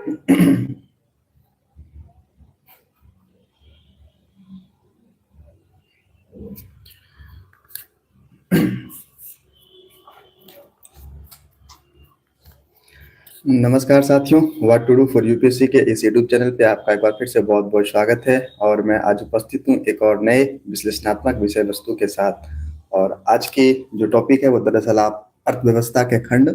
नमस्कार साथियों, what to do for UPSC के इस यूट्यूब चैनल पे आपका एक बार फिर से बहुत बहुत स्वागत है। और मैं आज उपस्थित हूँ एक और नए विश्लेषणात्मक विषय वस्तु के साथ। और आज की जो टॉपिक है वो दरअसल आप अर्थव्यवस्था के खंड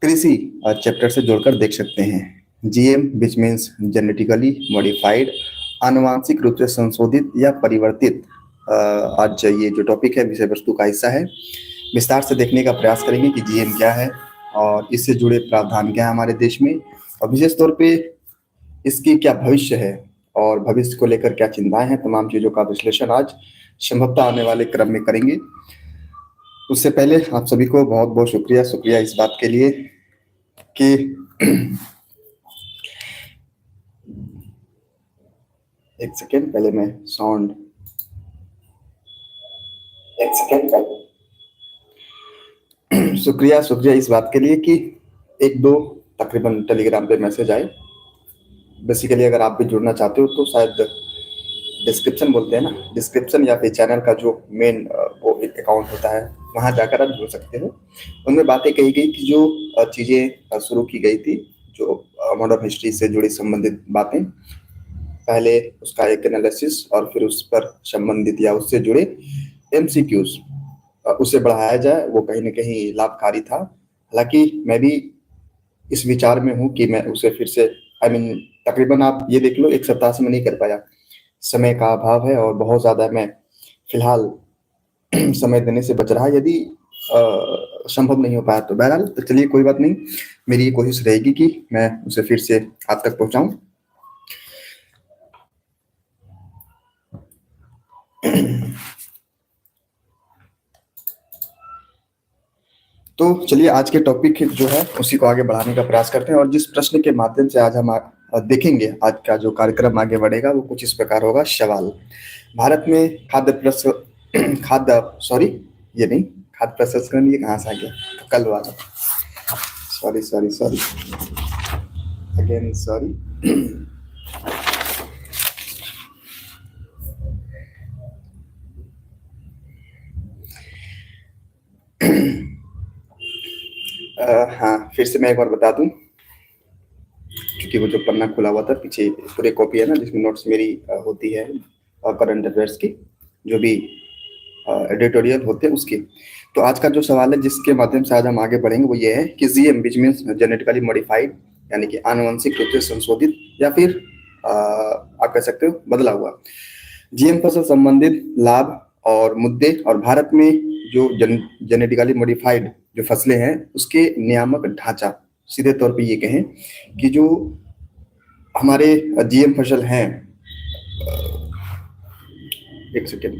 कृषि चैप्टर से जोड़कर देख सकते हैं। GM which means genetically modified, आनुवांशिक रूप से संशोधित या परिवर्तित। आज ये जो टॉपिक है विषय वस्तु का हिस्सा है। विस्तार से देखने का प्रयास करेंगे कि जीएम क्या है और इससे जुड़े प्रावधान क्या है हमारे देश में, और विशेष तौर पे इसकी क्या भविष्य है और भविष्य को लेकर क्या चिंताएं हैं। तमाम चीजों का विश्लेषण आज संभवतः आने वाले क्रम में करेंगे। उससे पहले आप सभी को बहुत बहुत शुक्रिया इस बात के लिए कि एक सेकेंड पहले मैं साउंड एक सेकेंड शुक्रिया इस बात के लिए कि एक दो तकरीबन टेलीग्राम पे मैसेज आए। बेसिकली अगर आप भी जुड़ना चाहते हो तो शायद डिस्क्रिप्शन बोलते हैं ना, डिस्क्रिप्शन या फिर चैनल का जो मेन वो एक अकाउंट होता है वहां जाकर आप जुड़ सकते हो। उनमें बातें कही गई कि जो चीजें शुरू की गई थी, जो मॉडर्न हिस्ट्री से जुड़ी संबंधित बातें, पहले उसका एक एनालिसिस और फिर उस पर संबंधित या उससे जुड़े एमसीक्यूज उसे बढ़ाया जाए, वो कहीं ना कहीं लाभकारी था। हालांकि मैं भी इस विचार में हूँ कि मैं उसे फिर से तकरीबन आप ये देख लो एक सप्ताह से मैं नहीं कर पाया, समय का अभाव है और बहुत ज्यादा मैं फिलहाल समय देने से बच रहा। यदि संभव नहीं हो पाया तो बहरहाल तो चलिए कोई बात नहीं, मेरी ये कोशिश रहेगी कि मैं उसे फिर से आप तक पहुंचाऊं। तो चलिए आज के टॉपिक जो है उसी को आगे बढ़ाने का प्रयास करते हैं। और जिस प्रश्न के माध्यम से आज हम देखेंगे, आज का जो कार्यक्रम आगे बढ़ेगा वो कुछ इस प्रकार होगा। सवाल: भारत में खाद्य प्रसंस्करण, ये कहाँ से आ गया, तो कल वाला, सॉरी अगेन सॉरी। हाँ, फिर से मैं एक बार बता दूं, क्योंकि वो जो पन्ना खुला हुआ था पीछे पूरे कॉपी है ना जिसमें नोट्स मेरी होती है करंट अफेयर्स की, जो भी एडिटोरियल होते हैं उसकी। तो आज का जो सवाल है जिसके माध्यम से आज हम आगे बढ़ेंगे वो ये है कि GM which means genetically modified, यानी कि आनुवंशिक रूप से संशोधित या फिर आप कह सकते हो बदला हुआ, जीएम फसल संबंधित लाभ और मुद्दे, और भारत में जो जेनेटिकली मॉडिफाइड जो फसलें हैं उसके नियामक ढांचा। सीधे तौर पे ये कहें कि जो हमारे जीएम फसल हैं, एक सेकेंड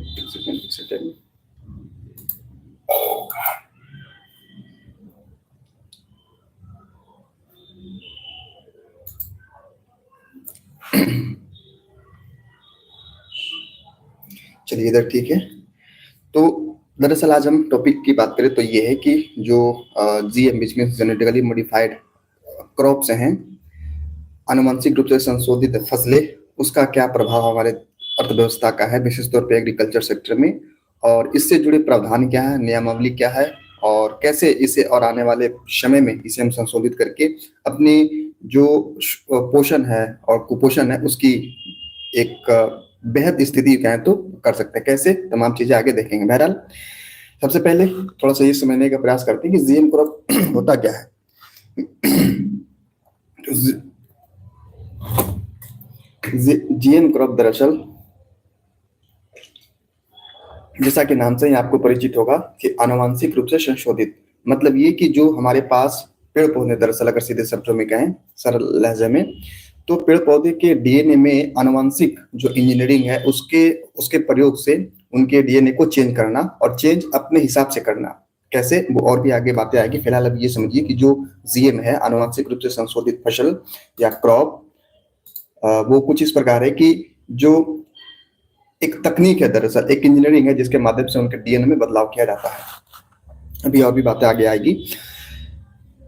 चलिए इधर ठीक है। तो दरअसल आज हम टॉपिक की बात करें तो ये है कि जो GM which means genetically modified crops हैं, आनुवंशिक रूप से संशोधित फसलें, उसका क्या प्रभाव हमारे अर्थव्यवस्था का है, विशेष तौर पे एग्रीकल्चर सेक्टर में, और इससे जुड़े प्रावधान क्या है, नियमावली क्या है, और कैसे इसे और आने वाले समय में इसे हम संशोधित करके अपनी जो पोषण है और कुपोषण है उसकी एक बेहद स्थिति कहें तो कर सकते हैं। कैसे, तमाम चीजें आगे देखेंगे। बहरहाल सबसे पहले थोड़ा सा ये समझने का प्रयास करते हैं कि जीएम क्रॉप होता क्या है। जीएम क्रॉप दरअसल जैसा कि नाम से ही आपको परिचित होगा कि आनुवांशिक रूप से संशोधित, मतलब ये कि जो हमारे पास पेड़ पौधे, दरअसल अगर सीधे शब्दों में कहें सरल लहजे में, तो पेड़ पौधे के डीएनए में आनुवांशिक जो इंजीनियरिंग है उसके प्रयोग से उनके डीएनए को चेंज करना, और चेंज अपने हिसाब से करना। कैसे, वो और भी आगे बातें आएगी। फिलहाल अब ये समझिए कि जो जीएम है, आनुवांशिक रूप से संशोधित फसल या क्रॉप, वो कुछ इस प्रकार है कि जो एक तकनीक है, दरअसल एक इंजीनियरिंग है जिसके माध्यम से उनके डीएनए में बदलाव किया जाता है। अभी और भी बातें आगे आएगी।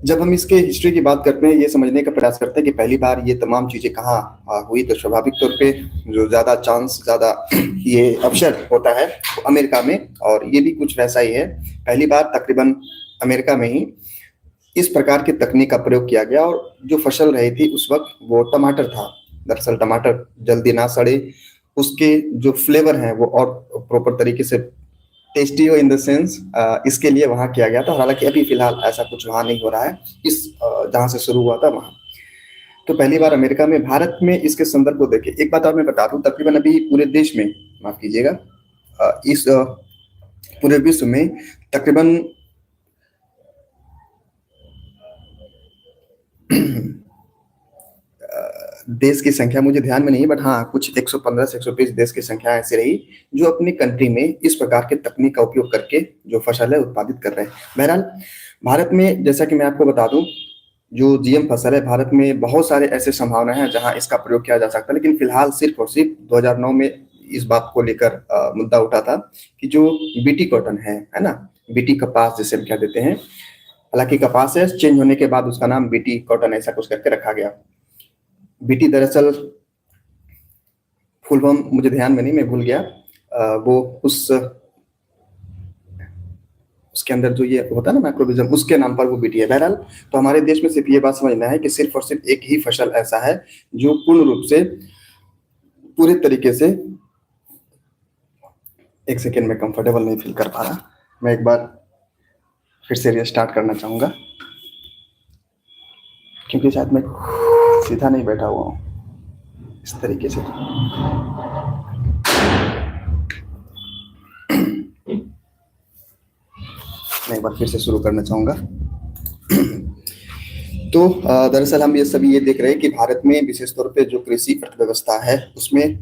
जब हम इसके हिस्ट्री की बात करते हैं, ये समझने का प्रयास करते हैं कि पहली बार ये तमाम चीज़ें कहाँ हुई, तो स्वाभाविक तौर पे जो ज़्यादा चांस, ज़्यादा ये अवसर होता है वो अमेरिका में, और ये भी कुछ वैसा ही है। पहली बार तकरीबन अमेरिका में ही इस प्रकार की तकनीक का प्रयोग किया गया, और जो फसल रही थी उस वक्त वो टमाटर था। दरअसल टमाटर जल्दी ना सड़े, उसके जो फ्लेवर हैं वो और प्रॉपर तरीके से टेस्टी हो, इन द सेंस इसके लिए वहाँ किया गया था। हालांकि अभी फिलहाल ऐसा कुछ वहाँ नहीं हो रहा है, इस जहाँ से शुरू हुआ था वहाँ। तो पहली बार अमेरिका में, भारत में इसके संदर्भ को देखे एक बात और मैं बता दूं, तकरीबन अभी पूरे देश में, माफ कीजिएगा, इस पूरे विश्व में तकरीबन देश की संख्या मुझे ध्यान में नहीं, बट हाँ कुछ 115 से 120 देश की संख्या ऐसी रही जो अपनी कंट्री में इस प्रकार के तकनीक का उपयोग करके जो फसल है उत्पादित कर रहे हैं। बहरहाल भारत में, जैसा कि मैं आपको बता दूं, जो जीएम फसल है, भारत में बहुत सारे ऐसे संभावना है जहां इसका प्रयोग किया जा सकता है, लेकिन फिलहाल सिर्फ और सिर्फ 2009 में इस बात को लेकर मुद्दा उठा था कि जो बीटी कॉटन है ना, बीटी कपास जिसे हम कह देते हैं, हालांकि कपास है, चेंज होने के बाद उसका नाम बीटी कॉटन ऐसा कुछ करके रखा गया। बीटी दरअसल फुल फॉर्म मुझे ध्यान में नहीं, मैं भूल गया, वो उसके अंदर जो ये होता है ना माइक्रोबिज्म, उसके नाम पर वो बीटी है। बहरहाल तो हमारे देश में सिर्फ ये बात समझना है कि सिर्फ और सिर्फ एक ही फसल ऐसा है जो पूर्ण रूप से, पूरे तरीके से, एक सेकेंड में कंफर्टेबल नहीं फील कर पा रहा, मैं एक बार फिर से रिस्टार्ट करना चाहूंगा, क्योंकि शायद मैं सीधा नहीं बैठा हुआ हूँ इस तरीके से। मैं एक बार फिर से शुरू करना चाहूंगा। तो दरअसल हम ये सभी ये देख रहे हैं कि भारत में विशेष तौर पे जो कृषि अर्थव्यवस्था है उसमें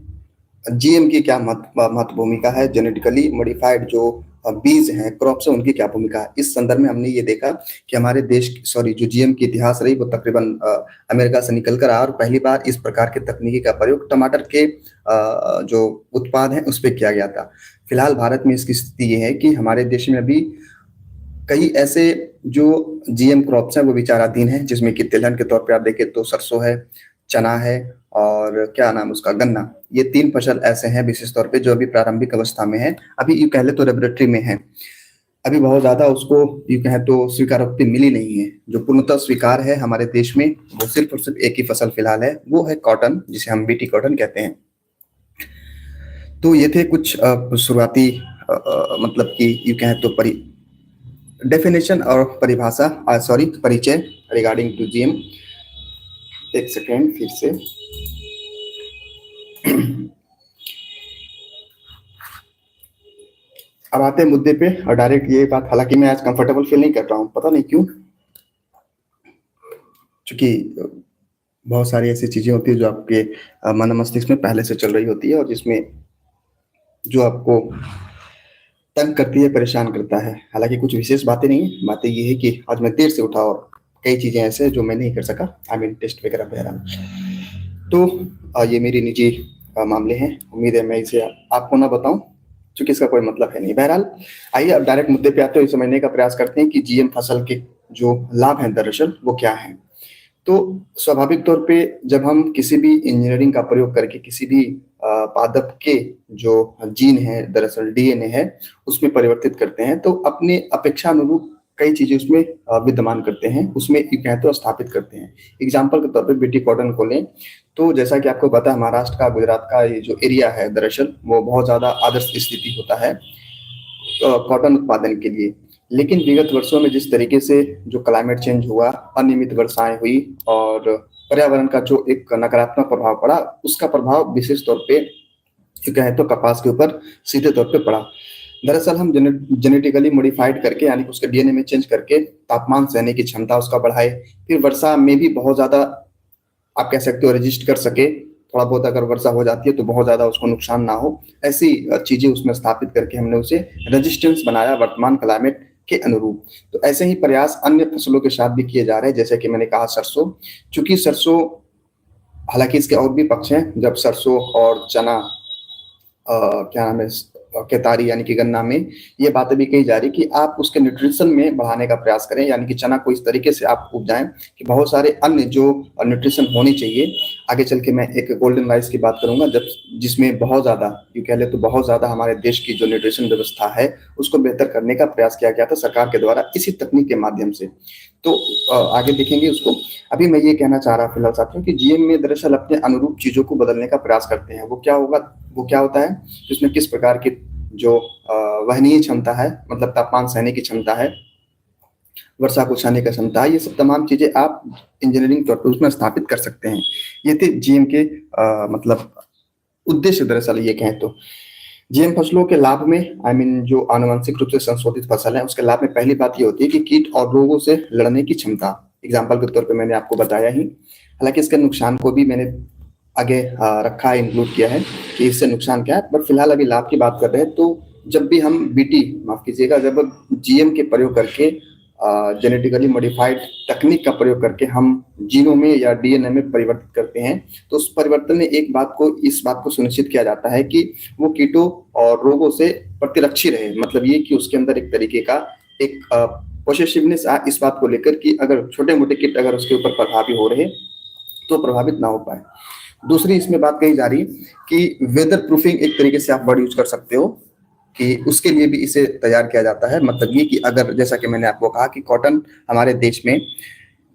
जीएम की क्या महत्व भूमिका है, जेनेटिकली मॉडिफाइड जो बीज हैं, क्रॉप्स हैं, उनकी क्या भूमिका है। इस संदर्भ में हमने ये देखा कि हमारे देश, सॉरी, जो जीएम की इतिहास रही वो तकरीबन अमेरिका से निकल कर आया, और पहली बार इस प्रकार के तकनीकी का प्रयोग टमाटर के जो उत्पाद हैं उस पर किया गया था। फिलहाल भारत में इसकी स्थिति ये है कि हमारे देश में अभी कई ऐसे जो जीएम क्रॉप्स हैं वो विचाराधीन हैं, जिसमें कि तिलहन के तौर पे आप देखें तो सरसों है, चना है, और क्या नाम उसका, गन्ना। ये 3 फसल ऐसे हैं विशेष तौर पे जो अभी प्रारंभिक अवस्था में है, अभी यूं कह ले तो लेबोरेटरी में है, अभी बहुत ज्यादा उसको यूं कहें तो स्वीकारोक्ति मिली नहीं है। जो पूर्णतः स्वीकार है हमारे देश में वो सिर्फ और सिर्फ एक ही फसल फिलहाल है, वो है कॉटन, जिसे हम बीटी कॉटन कहते हैं। तो ये थे कुछ शुरुआती मतलब कि यूं कहें तो डेफिनेशन और परिभाषा, सॉरी, परिचय रिगार्डिंग टू जीएम। एक सेकेंड फिर से। अब आते हैं मुद्दे पे, और डायरेक्ट ये बात, हालांकि मैं आज कंफर्टेबल फील नहीं कर रहा हूँ, पता नहीं क्यों, क्योंकि बहुत सारी ऐसी चीजें होती है जो आपके मन मस्तिष्क में पहले से चल रही होती है, और जिसमें जो आपको तंग करती है, परेशान करता है। हालांकि कुछ विशेष बातें नहीं है, बातें ये है कि आज मैं देर से उठा और कई चीजें ऐसे जो मैं नहीं कर सका, आई मीन टेस्ट वगैरह वगैरह। तो ये मेरी निजी मामले हैं, उम्मीद है मैं इसे आपको ना बताऊं, क्योंकि इसका कोई मतलब है नहीं। बहरहाल आइए अब डायरेक्ट मुद्दे पे आते हुए समझने का प्रयास करते हैं कि जीएम फसल के जो लाभ हैं दरअसल वो क्या हैं। तो स्वाभाविक तौर पे जब हम किसी भी इंजीनियरिंग का प्रयोग करके किसी भी पादप के जो जीन है, दरअसल डीएनए है, उसमें परिवर्तित करते हैं, तो अपने अपेक्षा अनुरूप कई चीजें उसमें विद्यमान करते हैं, उसमें कहें तो स्थापित करते हैं। एग्जाम्पल के तौर पे बीटी कॉटन को लें तो जैसा कि आपको पता है, महाराष्ट्र का, गुजरात का ये जो एरिया है दरअसल वो बहुत ज्यादा आदर्श स्थिति होता है कॉटन उत्पादन के लिए। लेकिन विगत वर्षों में जिस तरीके से जो क्लाइमेट चेंज हुआ, अनियमित वर्षाएं हुई, और पर्यावरण का जो एक नकारात्मक प्रभाव पड़ा, उसका प्रभाव विशेष तौर पे जो कहें तो कपास के ऊपर सीधे तौर पे पड़ा। दरअसल हम जेनेटिकली मॉडिफाइड करके, यानी उसके डीएनए में चेंज करके तापमान सहने की क्षमता उसका बढ़ाए, फिर वर्षा में भी बहुत ज्यादा आप कह सकते हो रजिस्ट कर सके, थोड़ा बहुत अगर वर्षा हो जाती है तो बहुत ज्यादा उसको नुकसान ना हो, ऐसी चीजें उसमें स्थापित करके हमने उसे रेजिस्टेंस बनाया वर्तमान क्लाइमेट के अनुरूप। तो ऐसे ही प्रयास अन्य फसलों के साथ भी किए जा रहे हैं, जैसे कि मैंने कहा सरसों, चूंकि सरसों, हालांकि इसके और भी पक्ष हैं, जब सरसों और चना क्या नाम है, केतारी यानी कि गन्ना में ये बातें भी कही जा रही कि आप उसके न्यूट्रिशन में बढ़ाने का प्रयास करें, यानी कि चना को इस तरीके से आप उपजाएं कि बहुत सारे अन्य जो न्यूट्रिशन होनी चाहिए। आगे चल के मैं एक गोल्डन राइस की बात करूंगा, जब जिसमें बहुत ज़्यादा, यूँ कह ले तो बहुत ज़्यादा हमारे देश की जो न्यूट्रिशन व्यवस्था है उसको बेहतर करने का प्रयास किया गया था सरकार के द्वारा इसी तकनीक के माध्यम से। तो आगे देखेंगे उसको। अभी मैं ये कहना चाह रहा फिलहाल साथियों कि जीएम में दरअसल अपने अनुरूप चीज़ों को बदलने का प्रयास करते हैं। वो क्या होता है, इसमें किस प्रकार की जो वहनीय क्षमता है, मतलब तापमान सहने की क्षमता है, वर्षा को सहने की क्षमता है, ये सब तमाम चीजें आप इंजीनियरिंग तौर पर उसमें स्थापित कर सकते हैं। ये थे जीएम के मतलब उद्देश्य। दरअसल ये कहें तो जीएम फसलों के लाभ में जो आनुवंशिक रूप से संशोधित फसल है उसके लाभ में पहली बात ये होती है कि कीट और रोगों से लड़ने की क्षमता। एग्जाम्पल के तौर पे मैंने आपको बताया ही, हालांकि इसके नुकसान को भी मैंने आगे रखा है, इंक्लूड किया है कि इससे नुकसान क्या है, बट फिलहाल अभी लाभ की बात कर रहे हैं। तो जब भी हम बीटी माफ कीजिएगा, जब जीएम के प्रयोग करके जेनेटिकली मॉडिफाइड तकनीक का प्रयोग करके हम जीनों में या डीएनए में परिवर्तित करते हैं, तो उस परिवर्तन में इस बात को सुनिश्चित किया जाता है कि वो कीटों और रोगों से प्रतिरक्षी रहे। मतलब ये कि उसके अंदर एक तरीके का एक पॉजिटिवनेस इस बात को लेकर कि अगर छोटे मोटे कीट अगर उसके ऊपर प्रभावी हो रहे तो प्रभावित ना हो पाए। दूसरी इसमें बात कही जा रही कि वेदर प्रूफिंग, एक तरीके से आप वर्ड यूज कर सकते हो कि उसके लिए भी इसे तैयार किया जाता है। मतलब ये कि अगर जैसा कि मैंने आपको कहा कि कॉटन हमारे देश में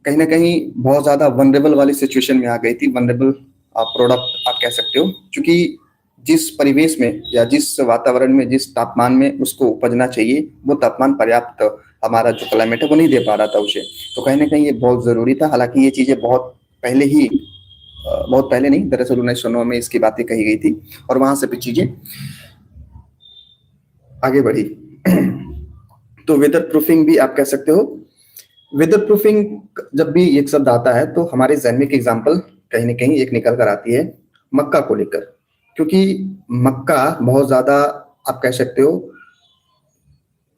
कहीं ना कहीं बहुत ज्यादा वनरेबल वाली सिचुएशन में आ गई थी, वनरेबल प्रोडक्ट आप कह सकते हो, क्योंकि जिस परिवेश में या जिस वातावरण में जिस तापमान में उसको उपजना चाहिए वो तापमान पर्याप्त हमारा जो क्लाइमेट है वो नहीं दे पा रहा था उसे। तो कहीं ना कहीं ये बहुत जरूरी था। हालांकि ये चीजें बहुत पहले नहीं, दरअसल 1909 में इसकी बातें कही गई थी और वहां से भी चीजें आगे बढ़ी। तो वेदर प्रूफिंग भी आप कह सकते हो। वेदर प्रूफिंग जब भी एक शब्द आता है तो हमारे जहन में एग्जाम्पल कहीं ना कहीं एक निकल कर आती है मक्का को लेकर, क्योंकि मक्का बहुत ज्यादा आप कह सकते हो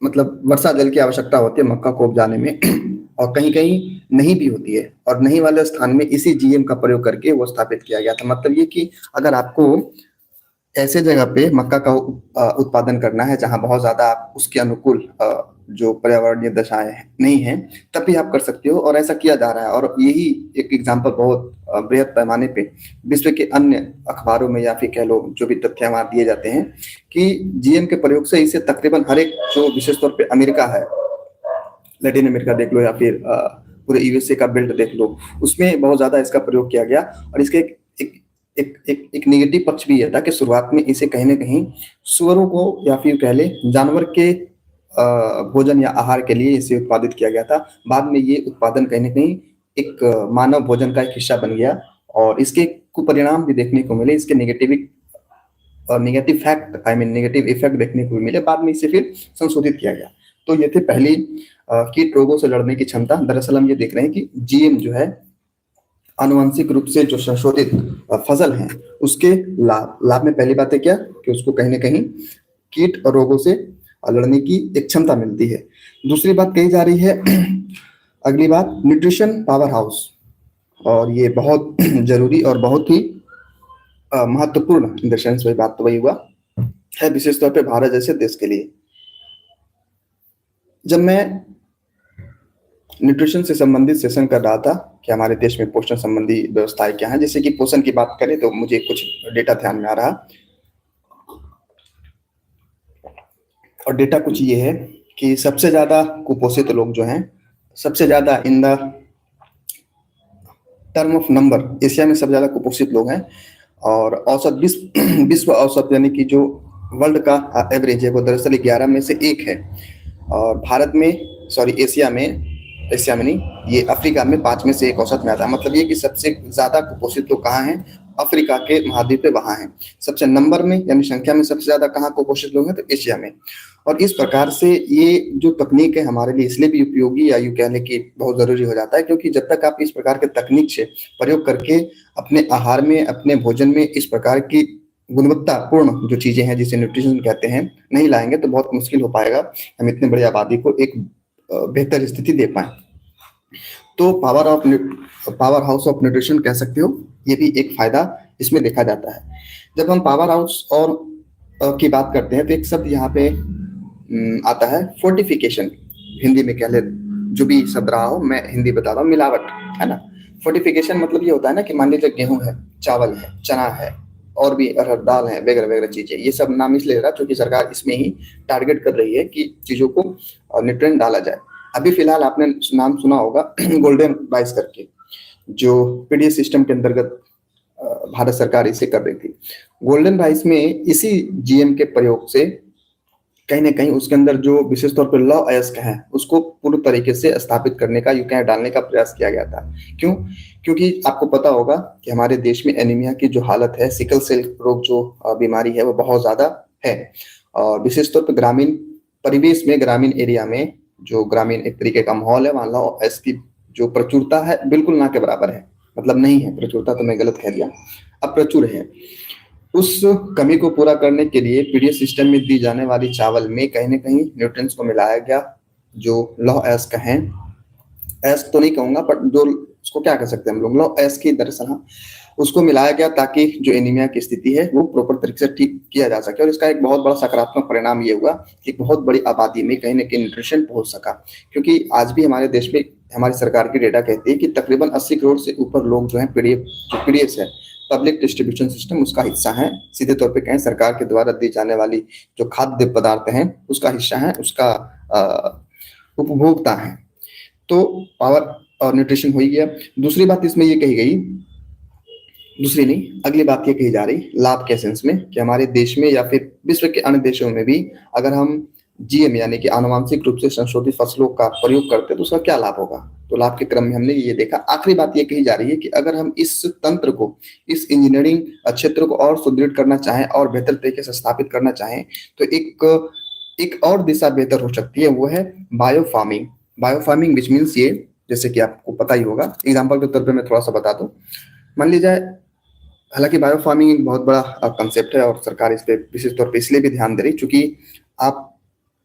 मतलब वर्षा जल की आवश्यकता होती है मक्का को उपजाने में और कहीं कहीं नहीं भी होती है, और नहीं वाले स्थान में इसी जीएम का प्रयोग करके वो स्थापित किया गया था। मतलब ये कि अगर आपको ऐसे जगह पे मक्का का उत्पादन करना है जहां बहुत ज्यादा उसके अनुकूल जो पर्यावरणीय दशाएं नहीं है, तब भी आप कर सकते हो और ऐसा किया जा रहा है। और यही एक एग्जांपल बहुत बृहद पैमाने पे विश्व के अन्य अखबारों में या फिर कह लो जो भी तथ्य वहां दिए जाते हैं कि जीएम के प्रयोग से इसे तकरीबन हर एक, जो विशेष तौर पर अमेरिका है, लैटिन अमेरिका देख लो या फिर पूरे यूएसए का बेल्ट देख लो, उसमें बहुत ज्यादा इसका प्रयोग किया गया। और इसके एक नेगेटिव पक्ष भी यह था कि शुरुआत में इसे कहीं ना कहीं सुअरों को या फिर कह ले जानवर के भोजन या आहार के लिए इसे उत्पादित किया गया था। बाद में ये उत्पादन कहीं ना कहीं एक मानव भोजन का एक हिस्सा बन गया और इसके कुपरिणाम भी देखने को मिले, इसके नेगेटिव इफेक्ट देखने को मिले। बाद में इसे फिर संशोधित किया गया। तो ये थे पहली कीट रोगों से लड़ने की क्षमता। दरअसल हम ये देख रहे हैं कि जीएम जो है आनुवंशिक रूप से जो संशोधित फसल है उसके लाभ में पहली बात है क्या कि उसको कहीं ना कहीं कीट और रोगों से लड़ने की एक क्षमता मिलती है। दूसरी बात कही जा रही है, अगली बात, न्यूट्रिशन पावर हाउस, और ये बहुत जरूरी और बहुत ही महत्वपूर्ण इन द सेंस, वही बात तो वही हुआ है विशेष तौर पे भारत जैसे देश के लिए। जब मैं न्यूट्रिशन से संबंधित सेशन कर रहा था कि हमारे देश में पोषण संबंधी व्यवस्थाएं क्या हैं, जैसे कि पोषण की बात करें तो मुझे कुछ डेटा ध्यान में आ रहा, और डेटा कुछ ये है कि सबसे ज्यादा कुपोषित लोग जो हैं, सबसे ज्यादा in the term of number Asia में सबसे ज्यादा कुपोषित लोग हैं, और औसत विश्व औसत यानी कि जो वर्ल्ड का एवरेज है वो दरअसल 11 में से 1 है। और भारत में, सॉरी एशिया में नहीं, ये अफ्रीका में 5 में से 1 औसत में आता है। मतलब ये कि सबसे ज्यादा कुपोषित लोग कहाँ हैं, अफ्रीका के महाद्वीप पे वहां हैं। सबसे नंबर में यानी संख्या में सबसे ज्यादा कहाँ कुपोषित लोग हैं, तो एशिया में। और इस प्रकार से ये जो तकनीक है हमारे लिए इसलिए भी उपयोगी या यूं कहने की बहुत जरूरी हो जाता है, क्योंकि जब तक आप इस प्रकार के तकनीक से प्रयोग करके अपने आहार में, अपने भोजन में इस प्रकार की गुणवत्तापूर्ण जो चीजें हैं जिसे न्यूट्रिशन कहते हैं नहीं लाएंगे तो बहुत मुश्किल हो पाएगा हम इतने बड़ी आबादी को एक बेहतर स्थिति दे पाए। तो पावर हाउस ऑफ न्यूट्रिशन कह सकते हो, ये भी एक फायदा इसमें देखा जाता है। जब हम पावर हाउस और की बात करते हैं तो एक शब्द यहाँ पे आता है फोर्टिफिकेशन। हिंदी में कह ले, जो भी शब्द रहा हो, मैं हिंदी बता रहा हूँ, मिलावट, है ना। फोर्टिफिकेशन मतलब ये होता है ना कि मान लीजिए गेहूं है, चावल है, चना है, और भी अरहर दाल है, वगैरह वगैरह चीजें, ये सब नाम इसलिए ले रहा क्योंकि सरकार इसमें ही टारगेट कर रही है कि चीजों को न्यूट्रिएंट डाला जाए। अभी फिलहाल आपने नाम सुना होगा गोल्डन राइस करके, जो पीडीएस सिस्टम के अंतर्गत भारत सरकार इसे कर रही थी। गोल्डन राइस में इसी जीएम के प्रयोग से कहीं ना कहीं उसके अंदर जो विशेष तौर पर लौ अयस्क है उसको पूर्ण तरीके से स्थापित करने का, यूं डालने का प्रयास किया गया था। क्यों? क्योंकि आपको पता होगा कि हमारे देश में एनीमिया की जो हालत है, सिकल सेल रोग जो बीमारी है, वो बहुत ज्यादा है। और विशेष तौर पर ग्रामीण परिवेश में, ग्रामीण एरिया में, जो ग्रामीण एक तरीके का माहौल है, वहां लौ अयस्क की जो प्रचुरता है बिल्कुल ना के बराबर है। मतलब नहीं है, प्रचुरता तो मैं गलत कह दिया, अप्रचुर है। उस कमी को पूरा करने के लिए पीडीएस सिस्टम में दी जाने वाली चावल में कहीं ना कहीं न्यूट्रिएंट्स को मिलाया गया, जो लौह अयस्क हैं। अयस्क तो नहीं कहूंगा, बट जो उसको क्या कह सकते हैं हम लोग, लौह अयस्क की दरअसल, हाँ, उसको मिलाया गया ताकि जो एनीमिया की स्थिति है वो प्रॉपर तरीके से ठीक किया जा सके। और इसका एक बहुत बड़ा सकारात्मक परिणाम ये हुआ कि बहुत बड़ी आबादी में कहीं ना कहीं न्यूट्रिशन पहुंच सका। क्योंकि आज भी हमारे देश में हमारी सरकार की डेटा कहती है कि तकरीबन 80 करोड़ से ऊपर लोग जो है पीडीएस है, पब्लिक डिस्ट्रीब्यूशन सिस्टम, उसका हिस्सा है। सीधे तौर पे कहें, सरकार के द्वारा दी जाने वाली जो खाद्य पदार्थ हैं उसका हिस्सा है, उसका उपभोक्ता है। तो पावर और न्यूट्रिशन हो ही गया। दूसरी बात इसमें ये कही गई, दूसरी नहीं, अगली बात ये कही जा रही लाभ के सेंस में, कि हमारे देश में या फिर विश्व के अन्य देशों में भी अगर हम जीएम यानी कि आनुवांशिक रूप से संशोधित फसलों का प्रयोग करते हैं तो उसका क्या लाभ होगा। तो लाभ के क्रम में हमने ये देखा। आखिरी बात ये कही जा रही है कि अगर हम इस तंत्र को, इस इंजीनियरिंग क्षेत्र को और सुदृढ़ करना चाहें और बेहतर तरीके से स्थापित करना चाहें, तो एक एक और दिशा बेहतर हो सकती है, वो है bio farming. Bio farming which means ये, जैसे कि आपको पता ही होगा, एग्जाम्पल के तौर पर मैं थोड़ा सा बता दूं। मान लीजिए, हालांकि बायो फार्मिंग एक बहुत बड़ा कंसेप्ट है और सरकार इस पे विशेष तौर पे इसलिए भी ध्यान दे रही क्योंकि आप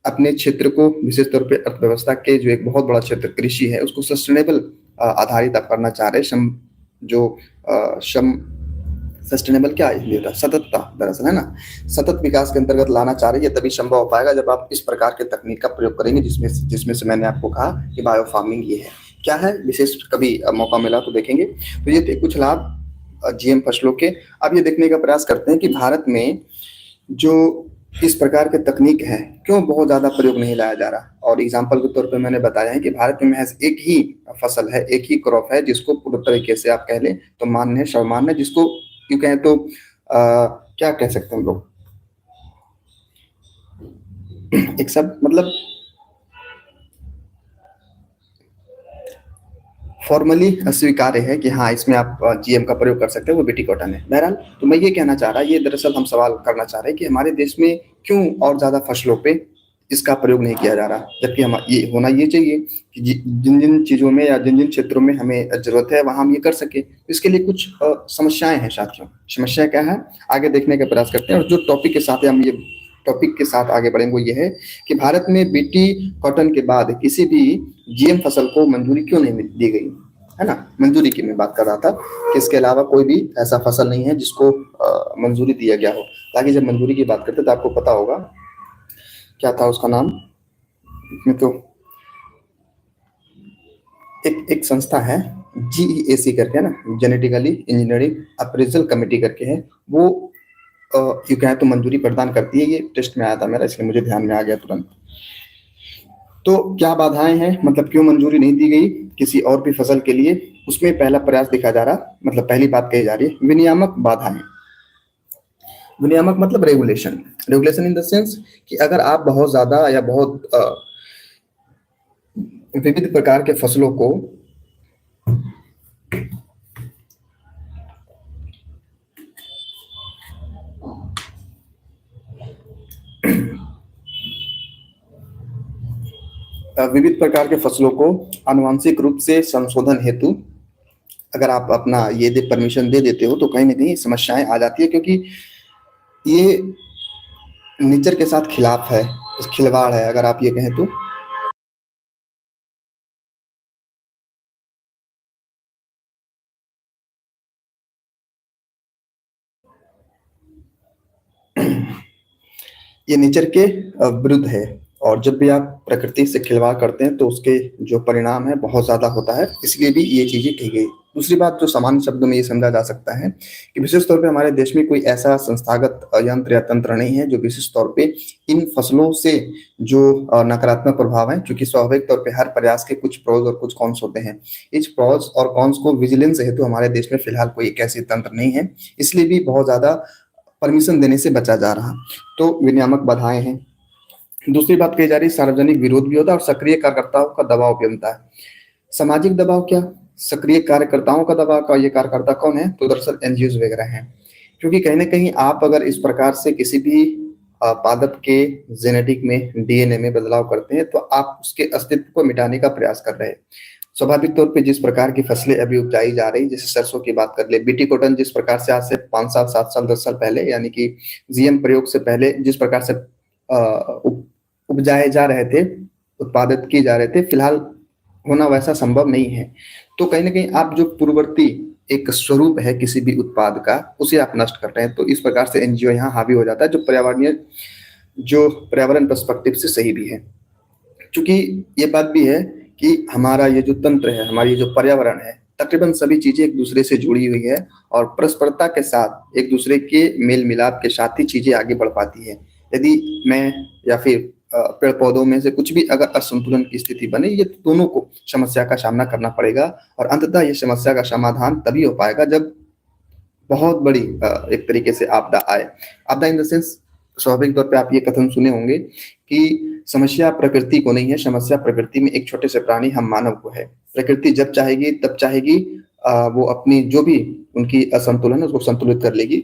अपने क्षेत्र को, विशेष तौर पे अर्थव्यवस्था के जो एक बहुत बड़ा क्षेत्र कृषि है, उसको सस्टेनेबल आधारित आप करना चाह रहे हैं। श्रम जो श्रम सस्टेनेबल क्या इसलिए था, सततता दरअसल, है ना। सतत विकास के अंतर्गत लाना चाह रही है, तभी संभव हो पाएगा जब आप इस प्रकार के तकनीक का प्रयोग करेंगे, जिसमें जिसमें से मैंने आपको कहा कि बायो फार्मिंग ये है। क्या है विशेष, कभी मौका मिला तो देखेंगे। तो ये थे कुछ लाभ जीएम फसलों के। अब ये देखने का प्रयास करते हैं कि भारत में जो इस प्रकार के तकनीक है क्यों बहुत ज्यादा प्रयोग नहीं लाया जा रहा। और एग्जाम्पल के तौर पे मैंने बताया है कि भारत में महज एक ही फसल है, एक ही क्रॉप है, जिसको पूर्ण तरीके से आप कह लें तो मान्य है, सर्वमान्य है, जिसको क्यों कहें तो क्या कह सकते हैं हम लोग, एक सब मतलब फॉर्मली स्वीकार्य है कि हाँ, इसमें आप जीएम का प्रयोग कर सकते हैं, वो बीटी कॉटन है। बहरहाल, तो मैं ये कहना चाह रहा, ये दरअसल हम सवाल करना चाह रहे हैं कि हमारे देश में क्यों और ज्यादा फसलों पे इसका प्रयोग नहीं किया जा रहा, जबकि हम ये होना ये चाहिए कि जिन जिन चीजों में या जिन जिन क्षेत्रों में हमें जरूरत है वहां हम ये कर सके। इसके लिए कुछ समस्याएं हैं साथियों। समस्या क्या है, आगे देखने का प्रयास करते हैं। और जो टॉपिक के साथ हम ये टॉपिक के साथ आगे बढ़ेंगे वो ये है कि भारत में बीटी कॉटन के बाद किसी भी जीएम फसल को मंजूरी क्यों नहीं दी गई, है ना। मंजूरी की मैं बात कर रहा था कि इसके अलावा कोई भी ऐसा फसल नहीं है जिसको मंजूरी दिया गया हो। ताकि जब मंजूरी की बात करते हैं तो आपको पता होगा क्या था उसका नाम, में तो एक एक संस्था है, जीईएसी करके, है ना, जेनेटिकली इंजीनियरिंग अप्रेजल कमेटी करके है। वो यूं कहें तो मंजूरी प्रदान करती है। ये टेस्ट में आया था मेरा, इसलिए मुझे ध्यान में आ गया तुरंत। तो क्या बाधाएं हैं, मतलब क्यों मंजूरी नहीं दी गई किसी और भी फसल के लिए, उसमें पहला प्रयास दिखा जा रहा, मतलब पहली बात कही जा रही है विनियामक बाधाएं। विनियामक मतलब regulation. Regulation in the sense कि अगर आप बहुत ज्यादा या बहुत विविध प्रकार के फसलों को विविध प्रकार के फसलों को आनुवांशिक रूप से संशोधन हेतु अगर आप अपना ये परमिशन दे देते हो तो कहीं ना कहीं समस्याएं आ जाती है, क्योंकि ये नेचर के साथ खिलाफ है, खिलवाड़ है, अगर आप ये कहें तो। ये नेचर के विरुद्ध है। और जब भी आप प्रकृति से खिलवाड़ करते हैं तो उसके जो परिणाम है बहुत ज्यादा होता है, इसलिए भी ये चीजें की गई। दूसरी बात जो सामान्य शब्दों में ये समझा जा सकता है कि विशेष तौर पे हमारे देश में कोई ऐसा संस्थागत यंत्र या तंत्र नहीं है जो विशेष तौर पे इन फसलों से जो नकारात्मक प्रभाव है, क्योंकि स्वाभाविक तौर पे हर प्रयास के कुछ प्रोज और कुछ कॉन्स होते हैं। इस प्रोज और कॉन्स को विजिलेंस हेतु तो हमारे देश में फिलहाल कोई एक ऐसी तंत्र नहीं है, इसलिए भी बहुत ज्यादा परमिशन देने से बचा जा रहा। तो विनियामक बाधाएं हैं। दूसरी बात कही जा रही सार्वजनिक विरोध भी होता है और सक्रिय कार्यकर्ताओं का दबाव भी बनता है। सामाजिक दबाव क्या, सक्रिय कार्यकर्ताओं का दबाव का, ये कार्यकर्ता कौन है, तो दरअसल एनजीओ वगैरह हैं। क्योंकि कहीं ना कहीं आप अगर इस प्रकार से किसी भी पादप के जेनेटिक में, डीएनए में बदलाव करते हैं तो आप उसके अस्तित्व को मिटाने का प्रयास कर रहे हैं। स्वाभाविक तौर पे जिस प्रकार की फसलें अभी उपजाई जा रही, जैसे सरसों की बात कर ले, बीटी कॉटन, जिस प्रकार से आज से 5 साल 7 साल 10 साल पहले, यानी कि जीएम प्रयोग से पहले जिस प्रकार से उपजाए जा रहे थे, उत्पादित किए जा रहे थे, फिलहाल होना वैसा संभव नहीं है। तो कहीं ना कहीं आप जो पूर्ववर्ती एक स्वरूप है किसी भी उत्पाद का, उसे आप नष्ट कर रहे हैं। तो इस प्रकार से एनजीओ यहाँ हावी हो जाता है, जो पर्यावरण पर्सपेक्टिव से सही भी है। क्योंकि ये बात भी है कि हमारा ये जो तंत्र है, हमारी ये जो पर्यावरण है, तकरीबन सभी चीजें एक दूसरे से जुड़ी हुई है और परस्परता के साथ, एक दूसरे के मेल मिलाप के साथ ही चीजें आगे बढ़ पाती है। यदि मैं या फिर पेड़ पौधों में से कुछ भी अगर असंतुलन की स्थिति बने, ये दोनों को समस्या का सामना करना पड़ेगा। और अंततः ये समस्या का समाधान तभी हो पाएगा जब बहुत बड़ी एक तरीके से आपदा आए। आपदा इन द सेंस, स्वाभाविक तौर पे आप ये कथन सुने होंगे कि समस्या प्रकृति को नहीं है, समस्या प्रकृति में एक छोटे से प्राणी हम मानव को है। प्रकृति जब चाहेगी तब चाहेगी वो अपनी जो भी उनकी असंतुलन है उसको संतुलित कर लेगी।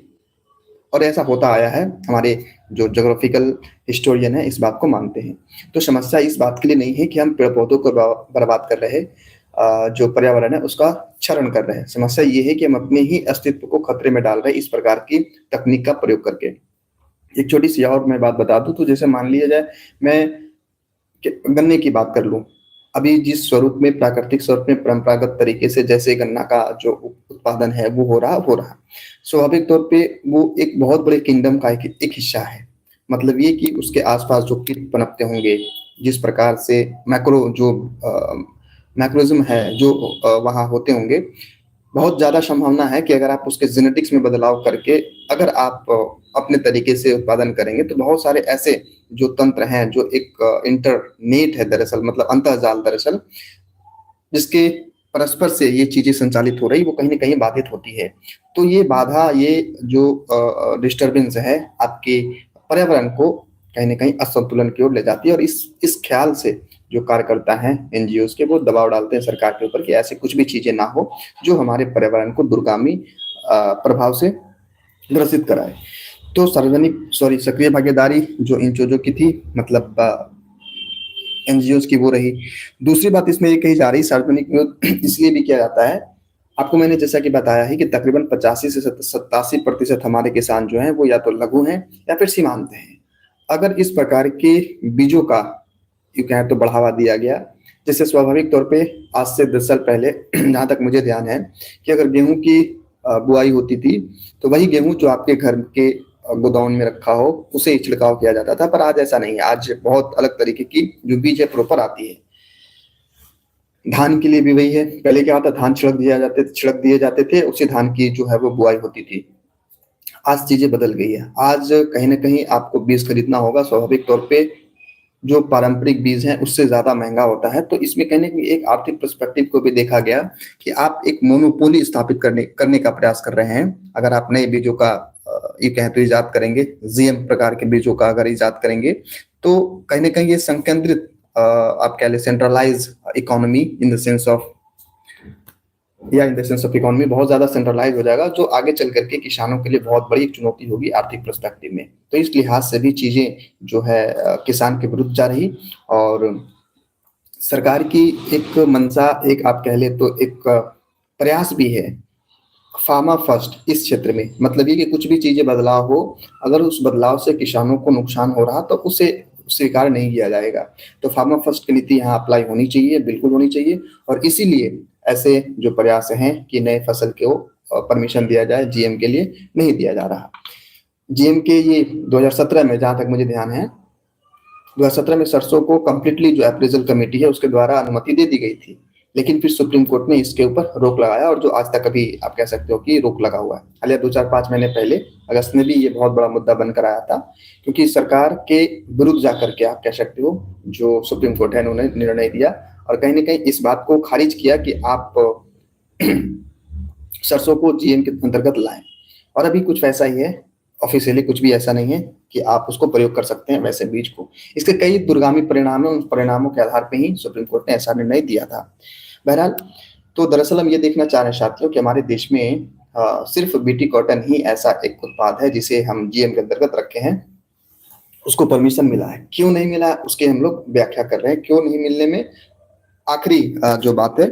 और ऐसा होता आया है, हमारे जो ज्योग्राफिकल हिस्टोरियन है इस बात को मानते हैं। तो समस्या इस बात के लिए नहीं है कि हम पेड़ पौधों को बर्बाद कर रहे हैं, जो पर्यावरण है उसका क्षरण कर रहे हैं। समस्या ये है कि हम अपने ही अस्तित्व को खतरे में डाल रहे हैं इस प्रकार की तकनीक का प्रयोग करके। एक छोटी सी और मैं बात बता दूं, तो जैसे मान लिया जाए मैं गन्ने की बात कर लूं, अभी जिस स्वरूप में, प्राकृतिक स्वरूप में, परंपरागत तरीके से जैसे गन्ना का जो उत्पादन है वो हो रहा, स्वाभाविक तौर पे वो एक बहुत बड़े किंगडम का एक हिस्सा है। मतलब ये कि उसके आसपास जो कीट पनपते होंगे, जिस प्रकार से मैक्रोज्म है जो वहाँ होते होंगे, बहुत ज्यादा संभावना है कि अगर आप उसके जेनेटिक्स में बदलाव करके अगर आप अपने तरीके से उत्पादन करेंगे तो बहुत सारे ऐसे जो तंत्र हैं, जो एक इंटरनेट है दरअसल, मतलब अंतर्जाल दरअसल, जिसके परस्पर से ये चीजें संचालित हो रही, वो कहीं ना कहीं बाधित होती है। तो ये बाधा, ये जो डिस्टरबेंस है आपके पर्यावरण को कहीं ना कहीं असंतुलन की ओर ले जाती है। और इस ख्याल से जो कार्यकर्ता हैं एनजीओ के, वो दबाव डालते हैं सरकार के ऊपर कि ऐसे कुछ भी चीजें ना हो जो हमारे पर्यावरण को दूरगामी प्रभाव से ग्रसित कराए। तो सक्रिय भागीदारी जो इन चीजों की थी, मतलब एनजीओ की, वो रही। दूसरी बात इसमें ये कही जा रही, सार्वजनिक विरोध इसलिए भी किया जाता है, आपको मैंने जैसा कि बताया है कि तकरीबन 85 से 87% हमारे किसान जो हैं वो या तो लघु हैं या फिर सीमांत हैं। अगर इस प्रकार के बीजों का यूं कहें तो बढ़ावा दिया गया, जैसे स्वाभाविक तौर पे आज से 10 साल पहले जहां तक मुझे ध्यान है कि अगर गेहूं की बुआई होती थी तो वही गेहूं जो आपके घर के गोदाम में रखा हो उसे छिड़काव किया जाता था। पर आज ऐसा नहीं है, आज बहुत अलग तरीके की जो बीज है प्रॉपर आती है। धान के लिए भी वही है, पहले क्या होता, धान छिड़क दिए जाते थे, उसी धान की जो है वो बुआई होती थी। आज चीजें बदल गई है, आज कहीं ना कहीं आपको बीज खरीदना होगा, स्वाभाविक तौर पे जो पारंपरिक बीज है उससे ज्यादा महंगा होता है। तो इसमें कहने की एक आर्थिक पर्सपेक्टिव को भी देखा गया कि आप एक मोनोपोली स्थापित करने का प्रयास कर रहे हैं। अगर आप नए बीजों का ये कहें तो इजाद करेंगे, जीएम प्रकार के बीजों का अगर इजाद करेंगे, तो कहीं ना कहीं ये संकेंद्रित आप कह ले centralise economy in the sense of economy बहुत ज्यादा सेंट्रलाइज हो जाएगा, जो आगे चल करके किसानों के लिए बहुत बड़ी एक चुनौती होगी आर्थिक पर्सपेक्टिव में। तो इस लिहाज से भी चीजें जो है किसान के विरुद्ध जा रही। और सरकार की एक मंशा, एक आप कह ले तो एक प्रयास भी है फार्मा फर्स्ट इस क्षेत्र में। मतलब ये कि कुछ भी चीजें बदलाव हो, अगर उस बदलाव से किसानों को नुकसान हो रहा तो उसे स्वीकार नहीं किया जाएगा। तो फार्मा फर्स्ट की नीति यहाँ अप्लाई होनी चाहिए, बिल्कुल होनी चाहिए। और इसीलिए ऐसे जो प्रयास हैं कि नए फसल को परमिशन दिया जाए, जीएम के लिए नहीं दिया जा रहा। जीएम के ये 2017 में, जहां तक मुझे ध्यान है, 2017 में सरसों को कंप्लीटली जो अप्रेजल कमेटी है उसके द्वारा अनुमति दे दी गई थी। लेकिन फिर सुप्रीम कोर्ट ने इसके ऊपर रोक लगाया, और जो आज तक अभी आप कह सकते हो कि रोक लगा हुआ है। हालिया 2-4-5 महीने पहले अगस्त में भी ये बहुत बड़ा मुद्दा बनकर आया था, क्योंकि सरकार के विरुद्ध जाकर के आप कह सकते हो जो सुप्रीम कोर्ट है उन्होंने निर्णय दिया, और कहीं ना कहीं इस बात को खारिज किया कि आप सरसों को जीएम के अंतर्गत लाएं। और अभी कुछ वैसा ही है, ऑफिशियली कुछ भी ऐसा नहीं है कि आप उसको प्रयोग कर सकते हैं वैसे बीज को। इसके कई दूरगामी परिणाम है, उन परिणामों के आधार पर ही सुप्रीम कोर्ट ने ऐसा निर्णय दिया था। बहरहाल, तो दरअसल हम ये देखना चाह रहे हैं साथियों कि हमारे देश में सिर्फ बीटी कॉटन ही ऐसा एक उत्पाद है जिसे हम जीएम के अंतर्गत रखे हैं, उसको परमिशन मिला है। क्यों नहीं मिला उसके हम लोग व्याख्या कर रहे हैं। क्यों नहीं मिलने में आखिरी जो बात है,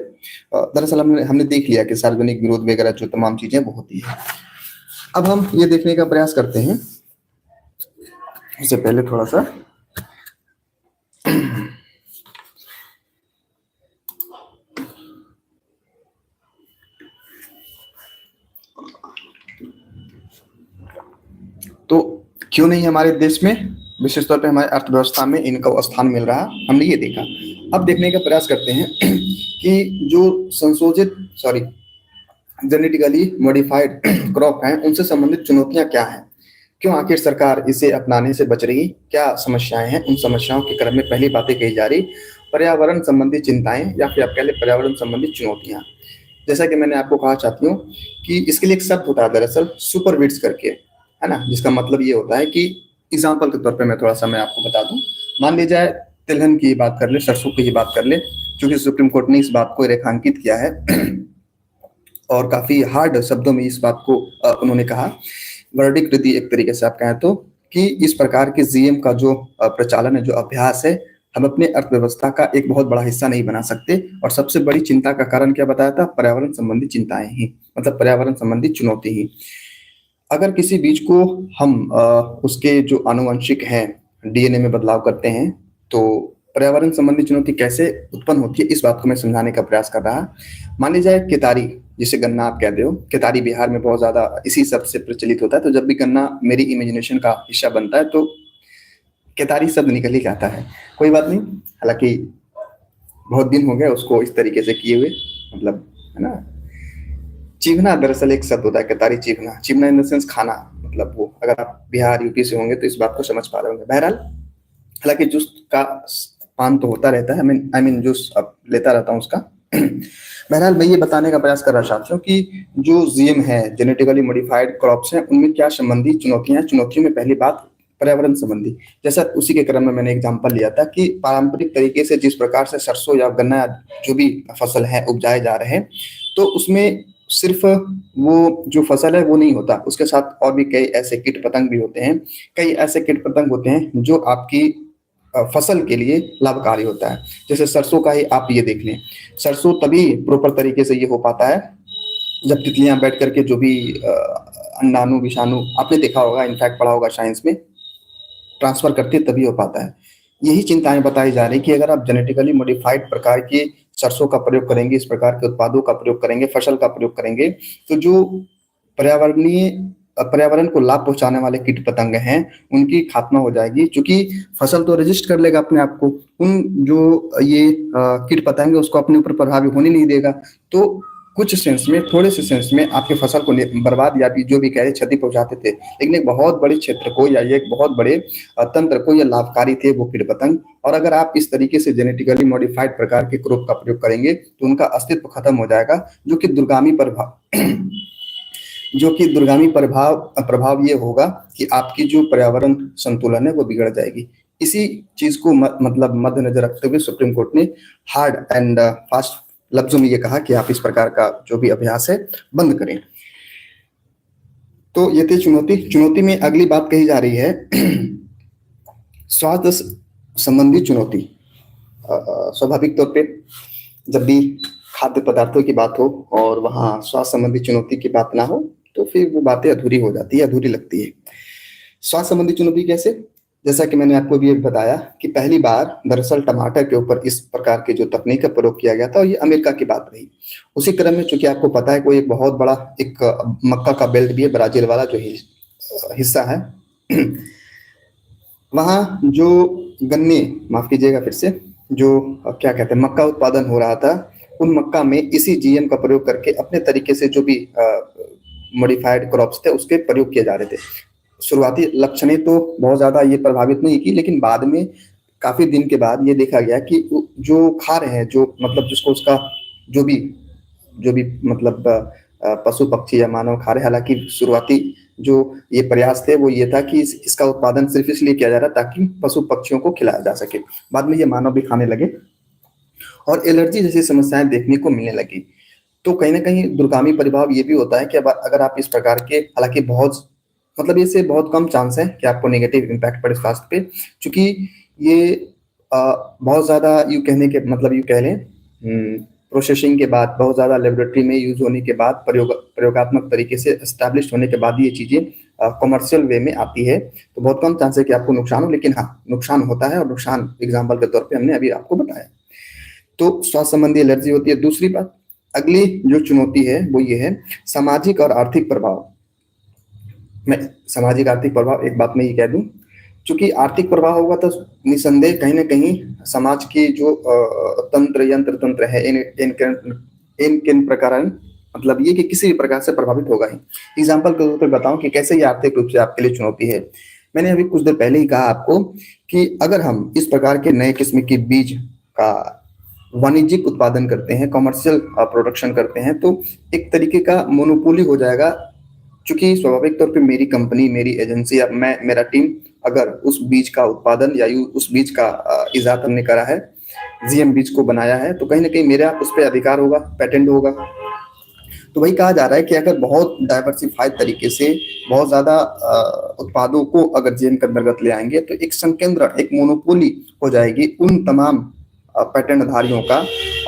दरअसल हमने देख लिया कि सार्वजनिक विरोध वगैरह जो तमाम चीजें वो होती है। अब हम ये देखने का प्रयास करते हैं, इससे पहले थोड़ा सा तो क्यों नहीं हमारे देश में, विशेष तौर पे हमारे अर्थव्यवस्था में इनका स्थान मिल रहा, हमने ये देखा। अब देखने का प्रयास करते हैं कि जो संशोधित जेनेटिकली मॉडिफाइड क्रॉप हैं उनसे संबंधित चुनौतियां क्या हैं। क्यों आखिर सरकार इसे अपनाने से बच रही, क्या समस्याएं हैं। उन समस्याओं के क्रम में पहली बातें कही जा रही पर्यावरण संबंधी चिंताएं, या फिर आप कह लें पर्यावरण संबंधी चुनौतियां। जैसा कि मैंने आपको कहा चाहती हूँ कि इसके लिए एक शब्द होता है दरअसल सुपर वीड्स करके, है ना, जिसका मतलब ये होता है कि एग्जाम्पल के तौर पे मैं थोड़ा सा मैं आपको बता दूं। मान ली जाए तिलहन की बात कर ले, सरसों की ही बात कर ले, क्योंकि सुप्रीम कोर्ट ने इस बात को रेखांकित किया है और काफी हार्ड शब्दों में इस बात को उन्होंने कहा, वर्डिक्ट दी एक तरीके से आप कहें तो, कि इस प्रकार के जीएम का जो प्रचालन है, जो अभ्यास है, हम अपने अर्थव्यवस्था का एक बहुत बड़ा हिस्सा नहीं बना सकते। और सबसे बड़ी चिंता का कारण क्या बताया था, पर्यावरण संबंधी चिंताएं ही, मतलब पर्यावरण संबंधी चुनौती ही। अगर किसी बीज को हम उसके जो आनुवंशिक हैं डीएनए में बदलाव करते हैं, तो पर्यावरण संबंधी चुनौती कैसे उत्पन्न होती है, इस बात को मैं समझाने का प्रयास कर रहा। मान ली जाए केतारी, जिसे गन्ना आप कहते हो, केतारी बिहार में बहुत ज्यादा इसी शब्द से प्रचलित होता है। तो जब भी गन्ना मेरी इमेजिनेशन का हिस्सा बनता है तो केतारी शब्द निकल ही जाता है। कोई बात नहीं, हालांकि बहुत दिन हो गए उसको इस तरीके से किए हुए, मतलब, है ना। चीवना दरअसल एक शब्द होता है, केतारी चीवना, चीवना इन द सेंस खाना, मतलब वो, अगर आप बिहार यूपी से होंगे तो इस बात को समझ पा रहे होंगे। बहरहाल, हालांकि जूस का पान तो होता रहता है, आई मीन जूस अब लेता रहता हूँ उसका। बहरहाल, मैं ये बताने का प्रयास कर रहा साथियों कि जो जीएम है, जेनेटिकली मॉडिफाइड क्रॉप्स हैं, उनमें क्या संबंधी चुनौतियां हैं। चुनौतियों में पहली बात पर्यावरण संबंधी, जैसा उसी के क्रम में मैंने एग्जांपल लिया था कि पारंपरिक तरीके से जिस प्रकार से सरसों या गन्ना जो भी फसल है उपजाए जा रहे हैं, तो उसमें सिर्फ वो जो फसल है वो नहीं होता, उसके साथ और भी कई ऐसे कीट पतंग भी होते हैं। कई ऐसे कीट पतंग होते हैं जो आपकी फसल के लिए लाभकारी होता है। जैसे सरसों का ही आप ये देख लें, सरसों तभी प्रॉपर तरीके से ये हो पाता है जब तितलियां बैठ करके जो भी अंडाणु विषाणु आपने देखा होगा, इनफैक्ट पढ़ा होगा साइंस में, ट्रांसफर करती है, तभी हो पाता है। यही चिंताएं बताई जा रही कि अगर आप जेनेटिकली मॉडिफाइड प्रकार के सरसों का प्रयोग करेंगे, इस प्रकार के उत्पादों का प्रयोग करेंगे, फसल का प्रयोग करेंगे, तो जो पर्यावरण को लाभ पहुंचाने वाले कीट पतंग हैं उनकी खात्मा हो जाएगी। क्योंकि फसल तो रजिस्ट कर लेगा अपने आप को, उन जो ये कीट पतंग है उसको अपने ऊपर प्रभावी होने नहीं देगा। तो कुछ सेंस में, थोड़े से सेंस में आपके फसल को बर्बाद या जो भी कह रहे क्षति पहुंचाते थे, लेकिन एक बहुत बड़े क्षेत्र को या एक बहुत बड़े तंत्र को ये लाभकारी थे वो कीट पतंग। और अगर आप इस तरीके से जेनेटिकली मॉडिफाइड प्रकार के क्रॉप का प्रयोग करेंगे तो उनका अस्तित्व खत्म हो जाएगा, जो कि दूरगामी प्रभाव ये होगा कि आपकी जो पर्यावरण संतुलन है वो बिगड़ जाएगी। इसी चीज को मतलब मद्देनजर रखते हुए सुप्रीम कोर्ट ने हार्ड एंड फास्ट लफ्जों में ये कहा कि आप इस प्रकार का जो भी अभ्यास है बंद करें। तो ये थी चुनौती में अगली बात कही जा रही है स्वास्थ्य संबंधी चुनौती। स्वाभाविक तौर पे जब भी खाद्य पदार्थों की बात हो और वहाँ स्वास्थ्य संबंधी चुनौती की बात ना हो तो फिर वो बातें अधूरी हो जाती है, अधूरी लगती है। स्वास्थ्य संबंधी चुनौती कैसे, जैसा कि मैंने आपको भी बताया कि पहली बार दरअसल टमाटर के ऊपर इस प्रकार की जो तकनीक का प्रयोग किया गया था, और ये अमेरिका की बात रही। उसी क्रम में चूंकि आपको पता है कोई एक बहुत बड़ा एक मक्का का बेल्ट भी है, ब्राजील वाला, जो हिस्सा है वहाँ जो गन्ने, माफ कीजिएगा फिर से, जो क्या कहते हैं मक्का उत्पादन हो रहा था, उन मक्का में इसी जीएम का प्रयोग करके अपने तरीके से जो भी मॉडिफाइड क्रॉप्स थे उसके प्रयोग किए जा रहे थे। शुरुआती लक्षणें तो बहुत ज्यादा ये प्रभावित नहीं की, लेकिन बाद में काफी दिन के बाद ये देखा गया कि जो खा रहे हैं, जो मतलब जिसको उसका जो भी मतलब पशु पक्षी या मानव खा रहे, हालांकि शुरुआती जो ये प्रयास थे वो ये था कि इसका उत्पादन सिर्फ इसलिए किया जा रहा ताकि पशु पक्षियों को खिलाया जा सके। बाद में ये मानव भी खाने लगे और एलर्जी जैसी समस्याएं देखने को मिलने लगी। तो कहीं ना कहीं दूरगामी प्रभाव ये भी होता है कि अब अगर आप इस प्रकार के, हालांकि बहुत मतलब इससे बहुत कम चांस है कि आपको नेगेटिव इम्पैक्ट पड़े स्वास्थ्य पे, क्योंकि ये बहुत ज्यादा यू कहने के मतलब यू कह लें प्रोसेसिंग के बाद, बहुत ज्यादा लेबोरेटरी में यूज होने के बाद, प्रयोगात्मक तरीके से एस्टैब्लिश होने के बाद ये चीजें कमर्शियल वे में आती है। तो बहुत कम चांस है कि आपको नुकसान हो, लेकिन हाँ नुकसान होता है, और नुकसान एग्जाम्पल के तौर पे हमने अभी आपको बताया। तो स्वास्थ्य संबंधी एलर्जी होती है। दूसरी बात, अगली जो चुनौती है वो ये है सामाजिक और आर्थिक प्रभाव। मैं सामाजिक आर्थिक प्रभाव एक बात मैं ये कह दूं, चूंकि आर्थिक प्रभाव होगा तो निसंदेह कहीं ना कहीं समाज की जो तंत्र यंत्र तंत्र है इन किन प्रकार, मतलब ये कि किसी भी प्रकार से प्रभावित होगा ही। एग्जाम्पल के तौर पर बताऊं कि कैसे ये आर्थिक रूप से आपके लिए चुनौती है। मैंने अभी कुछ देर पहले ही कहा आपको कि अगर हम इस प्रकार के नए किस्म के बीज का वाणिज्यिक उत्पादन करते हैं, कमर्शियल प्रोडक्शन करते हैं, तो एक तरीके का मोनोपोली हो जाएगा। क्योंकि स्वाभाविक तौर पे मेरी कंपनी, मेरी एजेंसी या मैं, मेरा टीम अगर उस बीज का उत्पादन या उस बीज का इजाद हमने करा है, जीएम बीज को बनाया है, तो कहीं ना कहीं मेरा उस पर अधिकार होगा, पेटेंट होगा। तो वही कहा जा रहा है कि अगर बहुत डाइवर्सिफाइड तरीके से बहुत ज्यादा उत्पादों को अगर जीएम के अंतर्गत ले आएंगे तो एक संकेंद्रण, एक मोनोपोली हो जाएगी उन तमाम पेटेंट धारियों का।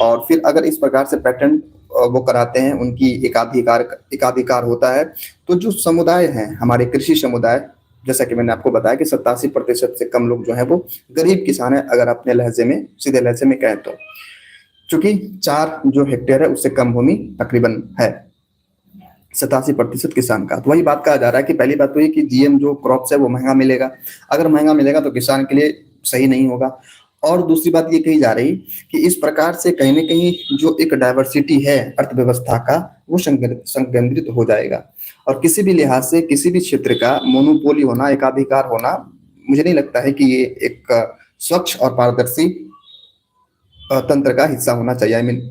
और फिर अगर इस प्रकार से पेटेंट वो कराते हैं, उनकी एकाधिकार होता है, तो जो समुदाय हैं हमारे कृषि समुदाय, जैसा कि मैंने आपको बताया कि 87% से कम लोग जो है वो गरीब किसान है, अगर अपने लहजे में, सीधे लहजे में कहें तो, चूंकि 4 जो हेक्टेयर है उससे कम भूमि तकरीबन है 87% किसान का। तो वही बात कहा जा रहा है कि पहली बात तो ये कि जीएम जो क्रॉप्स है वो महंगा मिलेगा, अगर महंगा मिलेगा तो किसान के लिए सही नहीं होगा। और दूसरी बात ये कही जा रही कि इस प्रकार से कहीं ना कहीं जो एक डाइवर्सिटी है अर्थव्यवस्था का, वो संकेंद्रित हो जाएगा। और किसी भी लिहाज से किसी भी क्षेत्र का मोनोपोली होना, एकाधिकार होना, मुझे नहीं लगता है कि ये एक स्वच्छ और पारदर्शी तंत्र का हिस्सा होना चाहिए। आई मीन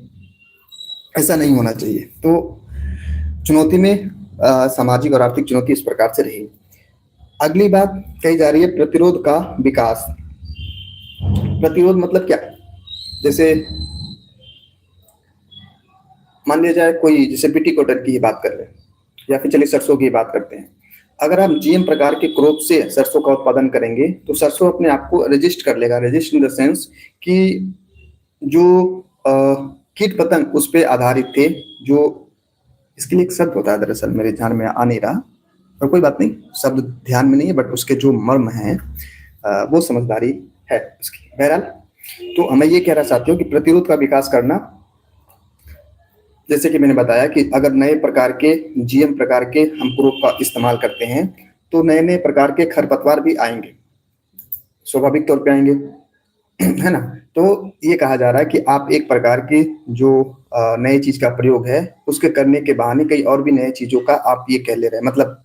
ऐसा नहीं होना चाहिए। तो चुनौती में सामाजिक और आर्थिक चुनौती इस प्रकार से रही। अगली बात कही जा रही है प्रतिरोध का विकास। प्रतिरोध मतलब क्या? जैसे मान लिया जाए कोई, जैसे बीटी कॉटन की ही बात कर ले, या फिर चलिए सरसों की बात करते हैं। अगर आप जीएम प्रकार के क्रॉप से सरसों का उत्पादन करेंगे तो सरसों अपने आप को रजिस्ट कर लेगा। रजिस्ट इन द सेंस कि जो कीट पतंग उस पर आधारित थे, जो इसके लिए एक शब्द होता है, दरअसल मेरे ध्यान में आ नहीं रहा, और कोई बात नहीं, शब्द ध्यान में नहीं है, बट उसके जो मर्म है वो समझदारी है उसकी। बहरहाल, तो मैं ये कहना चाहती हूँ कि प्रतिरोध का विकास करना, जैसे कि मैंने बताया कि अगर नए प्रकार के जीएम प्रकार के हम क्रॉप का इस्तेमाल करते हैं तो नए नए प्रकार के खरपतवार भी आएंगे, स्वाभाविक तौर पे आएंगे, है ना। तो ये कहा जा रहा है कि आप एक प्रकार की जो नई चीज का प्रयोग है उसके करने के बहाने कई और भी नए चीजों का आप ये कह ले रहे हैं, मतलब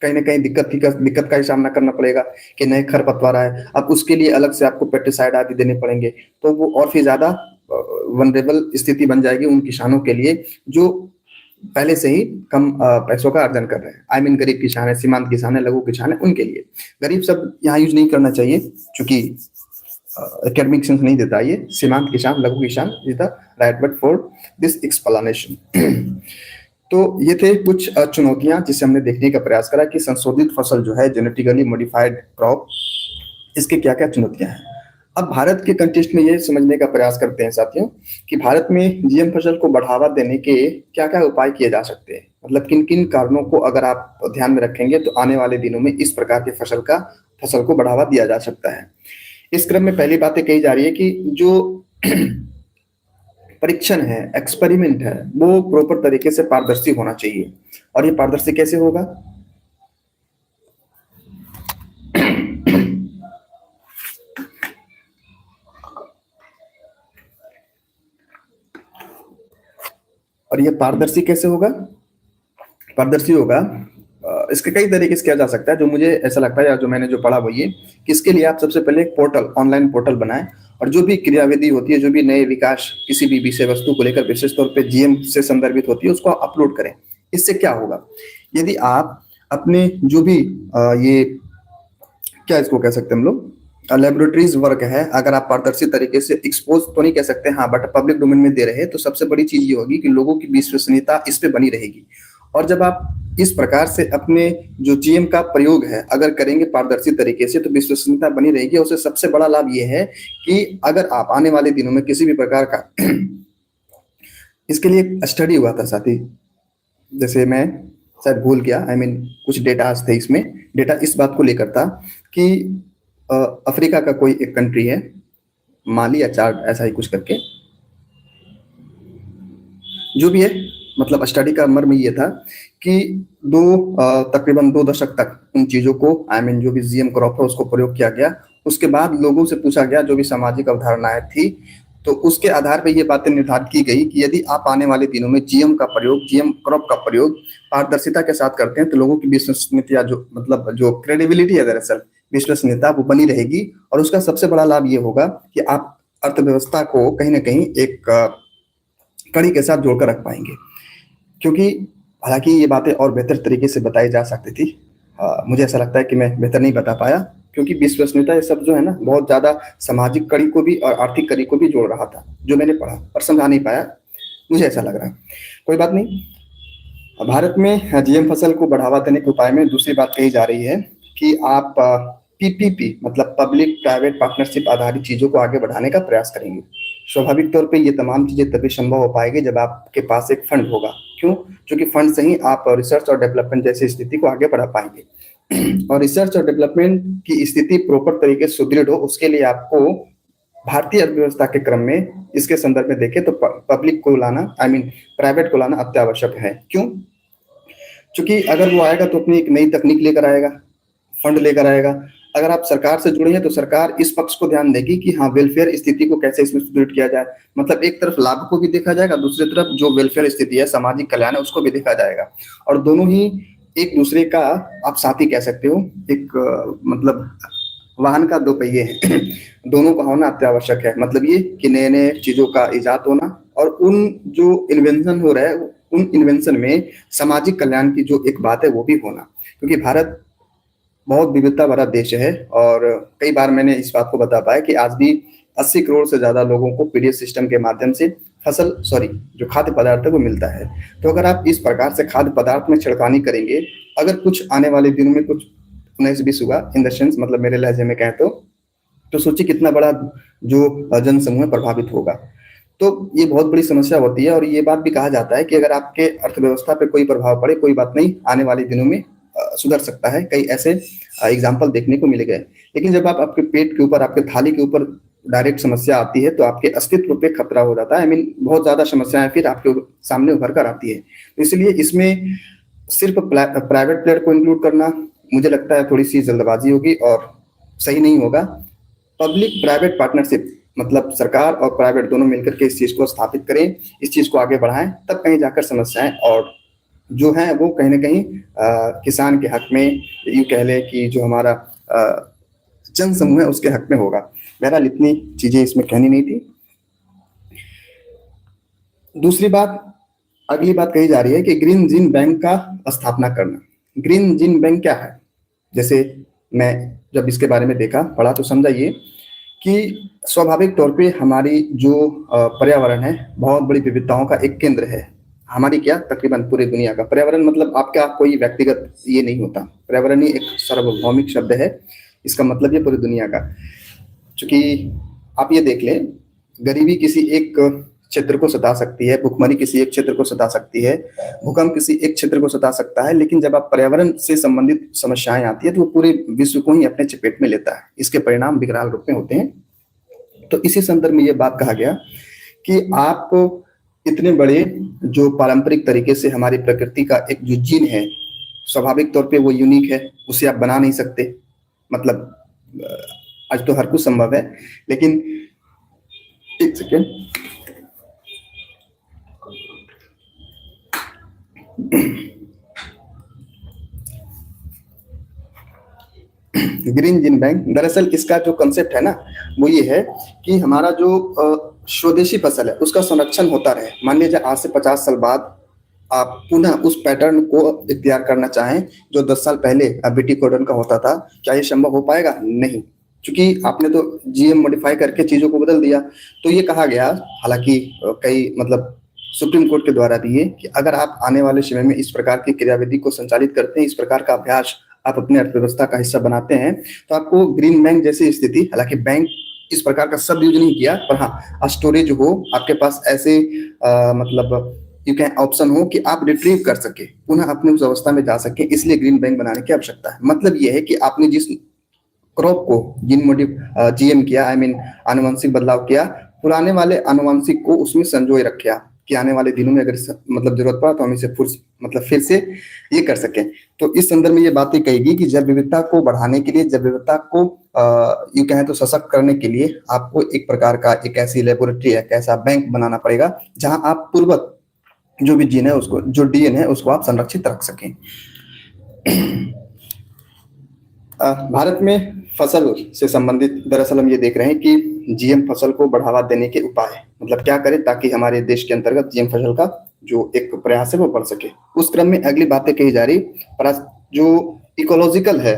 कहीं ना कहीं दिक्कत का ही सामना करना पड़ेगा कि नए खरपतवार आए। अब उसके लिए अलग से आपको पेस्टिसाइड आदि देने पड़ेंगे, तो वो और फिर ज्यादा वनरेबल स्थिति बन जाएगी उन किसानों के लिए जो पहले से ही कम पैसों का अर्जन कर रहे हैं। आई मीन गरीब किसान है, सीमांत किसान है, लघु किसान है, उनके लिए। गरीब सब यहाँ यूज नहीं करना चाहिए, चूंकि एकेडमिक सेंस नहीं देता ये। सीमांत किसान, लघु किसान is the right word for this explanation. तो ये थे कुछ चुनौतियां जिसे हमने देखने का प्रयास करा कि संशोधित फसल जो है, जेनेटिकली मॉडिफाइड क्रॉप, इसके क्या क्या चुनौतियां हैं। अब भारत के कंटेक्स्ट में ये समझने का प्रयास करते हैं साथियों कि भारत में जीएम फसल को बढ़ावा देने के क्या क्या उपाय किए जा सकते हैं, मतलब किन किन कारणों को अगर आप ध्यान में रखेंगे तो आने वाले दिनों में इस प्रकार के फसल को बढ़ावा दिया जा सकता है। इस क्रम में पहली बात कही जा रही है कि जो परीक्षण है, एक्सपेरिमेंट है, वो प्रॉपर तरीके से पारदर्शी होना चाहिए। और ये पारदर्शी कैसे होगा? और ये पारदर्शी कैसे होगा? पारदर्शी होगा, इसके कई तरीके से किया जा सकता है। जो मुझे ऐसा लगता है या जो मैंने जो पढ़ा वो ये कि इसके लिए आप सबसे पहले एक पोर्टल, ऑनलाइन पोर्टल बनाएं और जो भी क्रियाविधि होती है, जो भी नए विकास किसी भी विषय वस्तु को लेकर विशेष तौर पे जीएम से संदर्भित होती है, उसको अपलोड करें। इससे क्या होगा, यदि आप अपने जो भी ये क्या इसको कह सकते हैं हम लोग, लेबोरेटरीज वर्क है, अगर आप पारदर्शी तरीके से एक्सपोज तो नहीं कह सकते हाँ, बट पब्लिक डोमेन में दे रहे हैं, तो सबसे बड़ी चीज ये होगी कि लोगों की विश्वसनीयता इस पे बनी रहेगी। और जब आप इस प्रकार से अपने जो जीएम का प्रयोग है अगर करेंगे पारदर्शी तरीके से, तो विश्वसनीयता बनी रहेगी। और उससे सबसे बड़ा लाभ ये है कि अगर आप आने वाले दिनों में किसी भी प्रकार का इसके लिए स्टडी हुआ था साथी, जैसे मैं शायद भूल गया, कुछ डेटा थे इसमें। डेटा इस बात को लेकर था कि अफ्रीका का कोई एक कंट्री है, माली या चार्ड ऐसा ही कुछ करके, जो भी है, मतलब स्टडी का मर्म ये था कि तकरीबन 2 दशक तक उन चीजों को जो भी जीएम क्रॉप है उसको प्रयोग किया गया। उसके बाद लोगों से पूछा गया जो भी सामाजिक अवधारणाएं थी, तो उसके आधार पर ये बातें निर्धारित की गई कि यदि आप आने वाले दिनों में जीएम का प्रयोग, जीएम क्रॉप का प्रयोग पारदर्शिता के साथ करते हैं, तो लोगों की विश्वसनीयता, जो मतलब जो क्रेडिबिलिटी है, दरअसल विश्वसनीयता, वो बनी रहेगी। और उसका सबसे बड़ा लाभ ये होगा कि आप अर्थव्यवस्था को कहीं ना कहीं एक कड़ी के साथ जोड़कर रख पाएंगे। क्योंकि हालांकि ये बातें और बेहतर तरीके से बताई जा सकती थी, मुझे ऐसा लगता है कि मैं बेहतर नहीं बता पाया, क्योंकि विश्वसनीयता ये सब जो है ना, बहुत ज्यादा सामाजिक कड़ी को भी और आर्थिक कड़ी को भी जोड़ रहा था, जो मैंने पढ़ा और समझा नहीं पाया, मुझे ऐसा लग रहा है। कोई बात नहीं। भारत में जीएम फसल को बढ़ावा देने के उपाय में दूसरी बात कही जा रही है कि आप पीपीपी मतलब पब्लिक प्राइवेट पार्टनरशिप आधारित चीजों को आगे बढ़ाने का प्रयास करेंगे। स्वाभाविक तौर पे ये तमाम चीजें तभी संभव हो पाएगी जब आपके पास एक फंड होगा। क्यों? क्योंकि फंड से ही आप रिसर्च और डेवलपमेंट जैसी स्थिति को आगे बढ़ा पाएंगे। और रिसर्च और डेवलपमेंट की स्थिति प्रॉपर तरीके से सुदृढ़ हो, उसके लिए आपको भारतीय अर्थव्यवस्था के क्रम में इसके संदर्भ में देखें तो पब्लिक को लाना, प्राइवेट को लाना अत्यावश्यक है। क्यों? क्योंकि अगर वो आएगा तो अपनी एक नई तकनीक लेकर आएगा, फंड लेकर आएगा। अगर आप सरकार से जुड़े हैं तो सरकार इस पक्ष को ध्यान देगी कि हाँ, वेलफेयर स्थिति को कैसे इसमें सुदृढ़ किया जाए। मतलब एक तरफ लाभ को भी देखा जाएगा, दूसरी तरफ जो वेलफेयर स्थिति है, सामाजिक कल्याण है, उसको भी देखा जाएगा। और दोनों ही एक दूसरे का आप साथी कह सकते हो। एक मतलब वाहन का 2 पहिए हैं दोनों का होना अत्यावश्यक है। मतलब ये कि नए नए चीजों का इजाद होना और उन जो इन्वेंशन हो रहा है, उन इन्वेंशन में सामाजिक कल्याण की जो एक बात है वो भी होना। क्योंकि भारत बहुत विविधता भरा देश है और कई बार मैंने इस बात को बता पाया कि आज भी 80 करोड़ से ज्यादा लोगों को पीडीएस सिस्टम के माध्यम से जो खाद्य पदार्थ है वो मिलता है। तो अगर आप इस प्रकार से खाद्य पदार्थ में छिड़कानी करेंगे, अगर कुछ आने वाले दिनों में कुछ 19-20 हुआ, इन द सेंस मतलब मेरे लहजे में कहें तो सोचिए कितना बड़ा जो जन समूह प्रभावित होगा। तो ये बहुत बड़ी समस्या होती है। और ये बात भी कहा जाता है कि अगर आपके अर्थव्यवस्था पे कोई प्रभाव पड़े, कोई बात नहीं, आने वाले दिनों में सुधर सकता है। कई ऐसे एग्जाम्पल देखने को मिले गए। लेकिन जब आपके पेट के ऊपर, आपके थाली के ऊपर डायरेक्ट समस्या आती है तो आपके अस्तित्व पे खतरा हो जाता है। बहुत ज्यादा समस्याएं फिर आपके सामने उभर कर आती है। तो इसलिए इसमें सिर्फ प्राइवेट प्लेयर को इंक्लूड करना मुझे लगता है थोड़ी सी जल्दबाजी होगी और सही नहीं होगा। पब्लिक प्राइवेट पार्टनरशिप मतलब सरकार और प्राइवेट दोनों मिलकर के इस चीज को स्थापित करें, इस चीज को आगे बढ़ाएं, तब कहीं जाकर समस्याएं और जो है वो कहीं ना कहीं किसान के हक में, यूं कह ले कि जो हमारा जन समूह है उसके हक में होगा। बहरहाल इतनी चीजें इसमें कहनी नहीं थी। दूसरी बात, अगली बात कही जा रही है कि ग्रीन जीन बैंक का स्थापना करना। ग्रीन जीन बैंक क्या है? जैसे मैं जब इसके बारे में देखा, पढ़ा तो समझा ये कि स्वाभाविक तौर पे हमारी जो पर्यावरण है बहुत बड़ी विविधताओं का एक केंद्र है। हमारी क्या, तकरीबन पूरी दुनिया का पर्यावरण, मतलब आपका कोई व्यक्तिगत ये नहीं होता, पर्यावरण ही एक सार्वभौमिक शब्द है। इसका मतलब ये पूरी दुनिया का। चूंकि आप ये देख लें, गरीबी किसी एक क्षेत्र को सता सकती है, भुखमरी किसी एक क्षेत्र को सता सकती है, भूकंप किसी एक क्षेत्र को सता सकता है, लेकिन जब आप पर्यावरण से संबंधित समस्याएं आती है तो वो पूरे विश्व को ही अपने चपेट में लेता है। इसके परिणाम विकराल रूप में होते हैं। तो इसी संदर्भ में ये बात कहा गया कि आप इतने बड़े जो पारंपरिक तरीके से हमारी प्रकृति का एक जो जीन है, स्वाभाविक तौर पे वो यूनिक है, उसे आप बना नहीं सकते। मतलब आज तो हर कुछ संभव है, लेकिन एक सेकेंड, ग्रीन जीन बैंक, दरअसल इसका जो कंसेप्ट है ना वो ये है कि हमारा जो स्वदेशी फसल है उसका संरक्षण होता रहे। मान लीजिए आज से 50 साल बाद आप पुनः उस पैटर्न को इख्तियार करना चाहें जो 10 साल पहले बीटी कॉटन का होता था, क्या ये संभव हो पाएगा? नहीं, क्योंकि आपने तो जीएम मॉडिफाई करके चीजों को बदल दिया। तो ये कहा गया, हालांकि कई मतलब सुप्रीम कोर्ट के द्वारा भी है कि अगर आप आने वाले समय में इस प्रकार की क्रियाविधि को संचालित करते हैं, इस प्रकार का अभ्यास आप अपने अर्थव्यवस्था का हिस्सा बनाते हैं, तो आपको ग्रीन बैंक जैसी स्थिति, हालांकि बैंक इस प्रकार का शब्द यूज नहीं किया, पर हाँ स्टोरेज हो आपके पास, ऐसे मतलब यू कैन ऑप्शन हो कि आप रिट्रीव कर सके, पुनः अपने उस अवस्था में जा सके, इसलिए ग्रीन बैंक बनाने की आवश्यकता है। मतलब यह है कि आपने जिस क्रॉप को जीएम किया, आई मीन आनुवंशिक बदलाव किया, पुराने वाले आनुवंशिक को उसमें संजोए रखे कि आने वाले दिनों में अगर मतलब जरूरत पड़ा तो हम इसे मतलब फिर से ये कर सकें। तो इस संदर्भ में ये बातें कहेगी कि जैव विविधता को बढ़ाने के लिए, जैव विविधता को यूं कहें तो सशक्त करने के लिए आपको एक प्रकार का एक ऐसी लेबोरेटरी, एक ऐसा बैंक बनाना पड़ेगा जहां आप पूर्वत जो भी जीन है उसको, जो डीएन है उसको आप संरक्षित रख सकें। भारत में फसल से संबंधित दरअसल हम ये देख रहे हैं कि जीएम फसल को बढ़ावा देने के उपाय, मतलब क्या करें ताकि हमारे देश के अंतर्गत जीएम फसल का जो एक प्रयास है वो बढ़ सके। उस क्रम में अगली बातें कही जा रही, जो इकोलॉजिकल है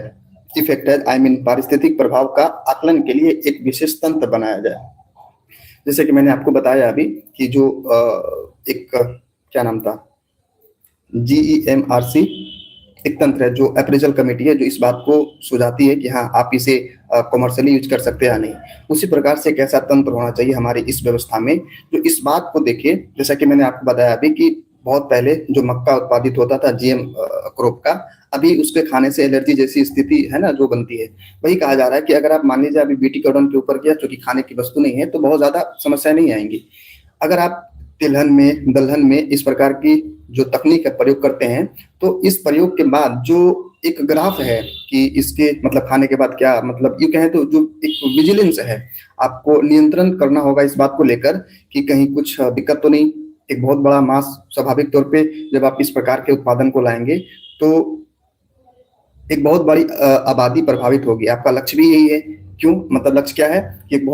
इफेक्ट है, आई मीन पारिस्थितिक प्रभाव का आकलन के लिए एक विशेष तंत्र बनाया जाए। जैसे कि मैंने आपको बताया अभी कि जो एक क्या नाम था, GEMRC एक तंत्र है, जो अप्रेजल कमेटी है, जो इस बात को सुझाती है कि हाँ आप इसे कॉमर्शियली यूज कर सकते हैं या नहीं। उसी प्रकार से एक ऐसा तंत्र होना चाहिए हमारी इस व्यवस्था में जो इस बात को देखे, जैसा कि मैंने आपको बताया अभी कि बहुत पहले जो मक्का उत्पादित होता था जीएम क्रॉप का, अभी उसके खाने से एलर्जी जैसी स्थिति है ना जो बनती है। वही कहा जा रहा है कि अगर आप मान लीजिए अभी बीटी कॉटन के ऊपर किया, चूंकि खाने की वस्तु नहीं है तो बहुत ज्यादा समस्या नहीं आएंगी। अगर आप तिलहन में, दलहन में इस प्रकार की जो तकनीक का प्रयोग करते हैं, तो इस प्रयोग के बाद जो एक ग्राफ है कि इसके मतलब खाने के बाद क्या, मतलब यू कहें तो जो एक विजिलेंस है, आपको नियंत्रण करना होगा इस बात को लेकर कि कहीं कुछ दिक्कत तो नहीं। एक बहुत बड़ा मास स्वाभाविक तौर पे जब आप इस प्रकार के उत्पादन को लाएंगे तो एक बहुत बड़ी आबादी प्रभावित होगी। आपका लक्ष्य भी यही है। क्यों? मतलब लक्ष्य क्या है कि एक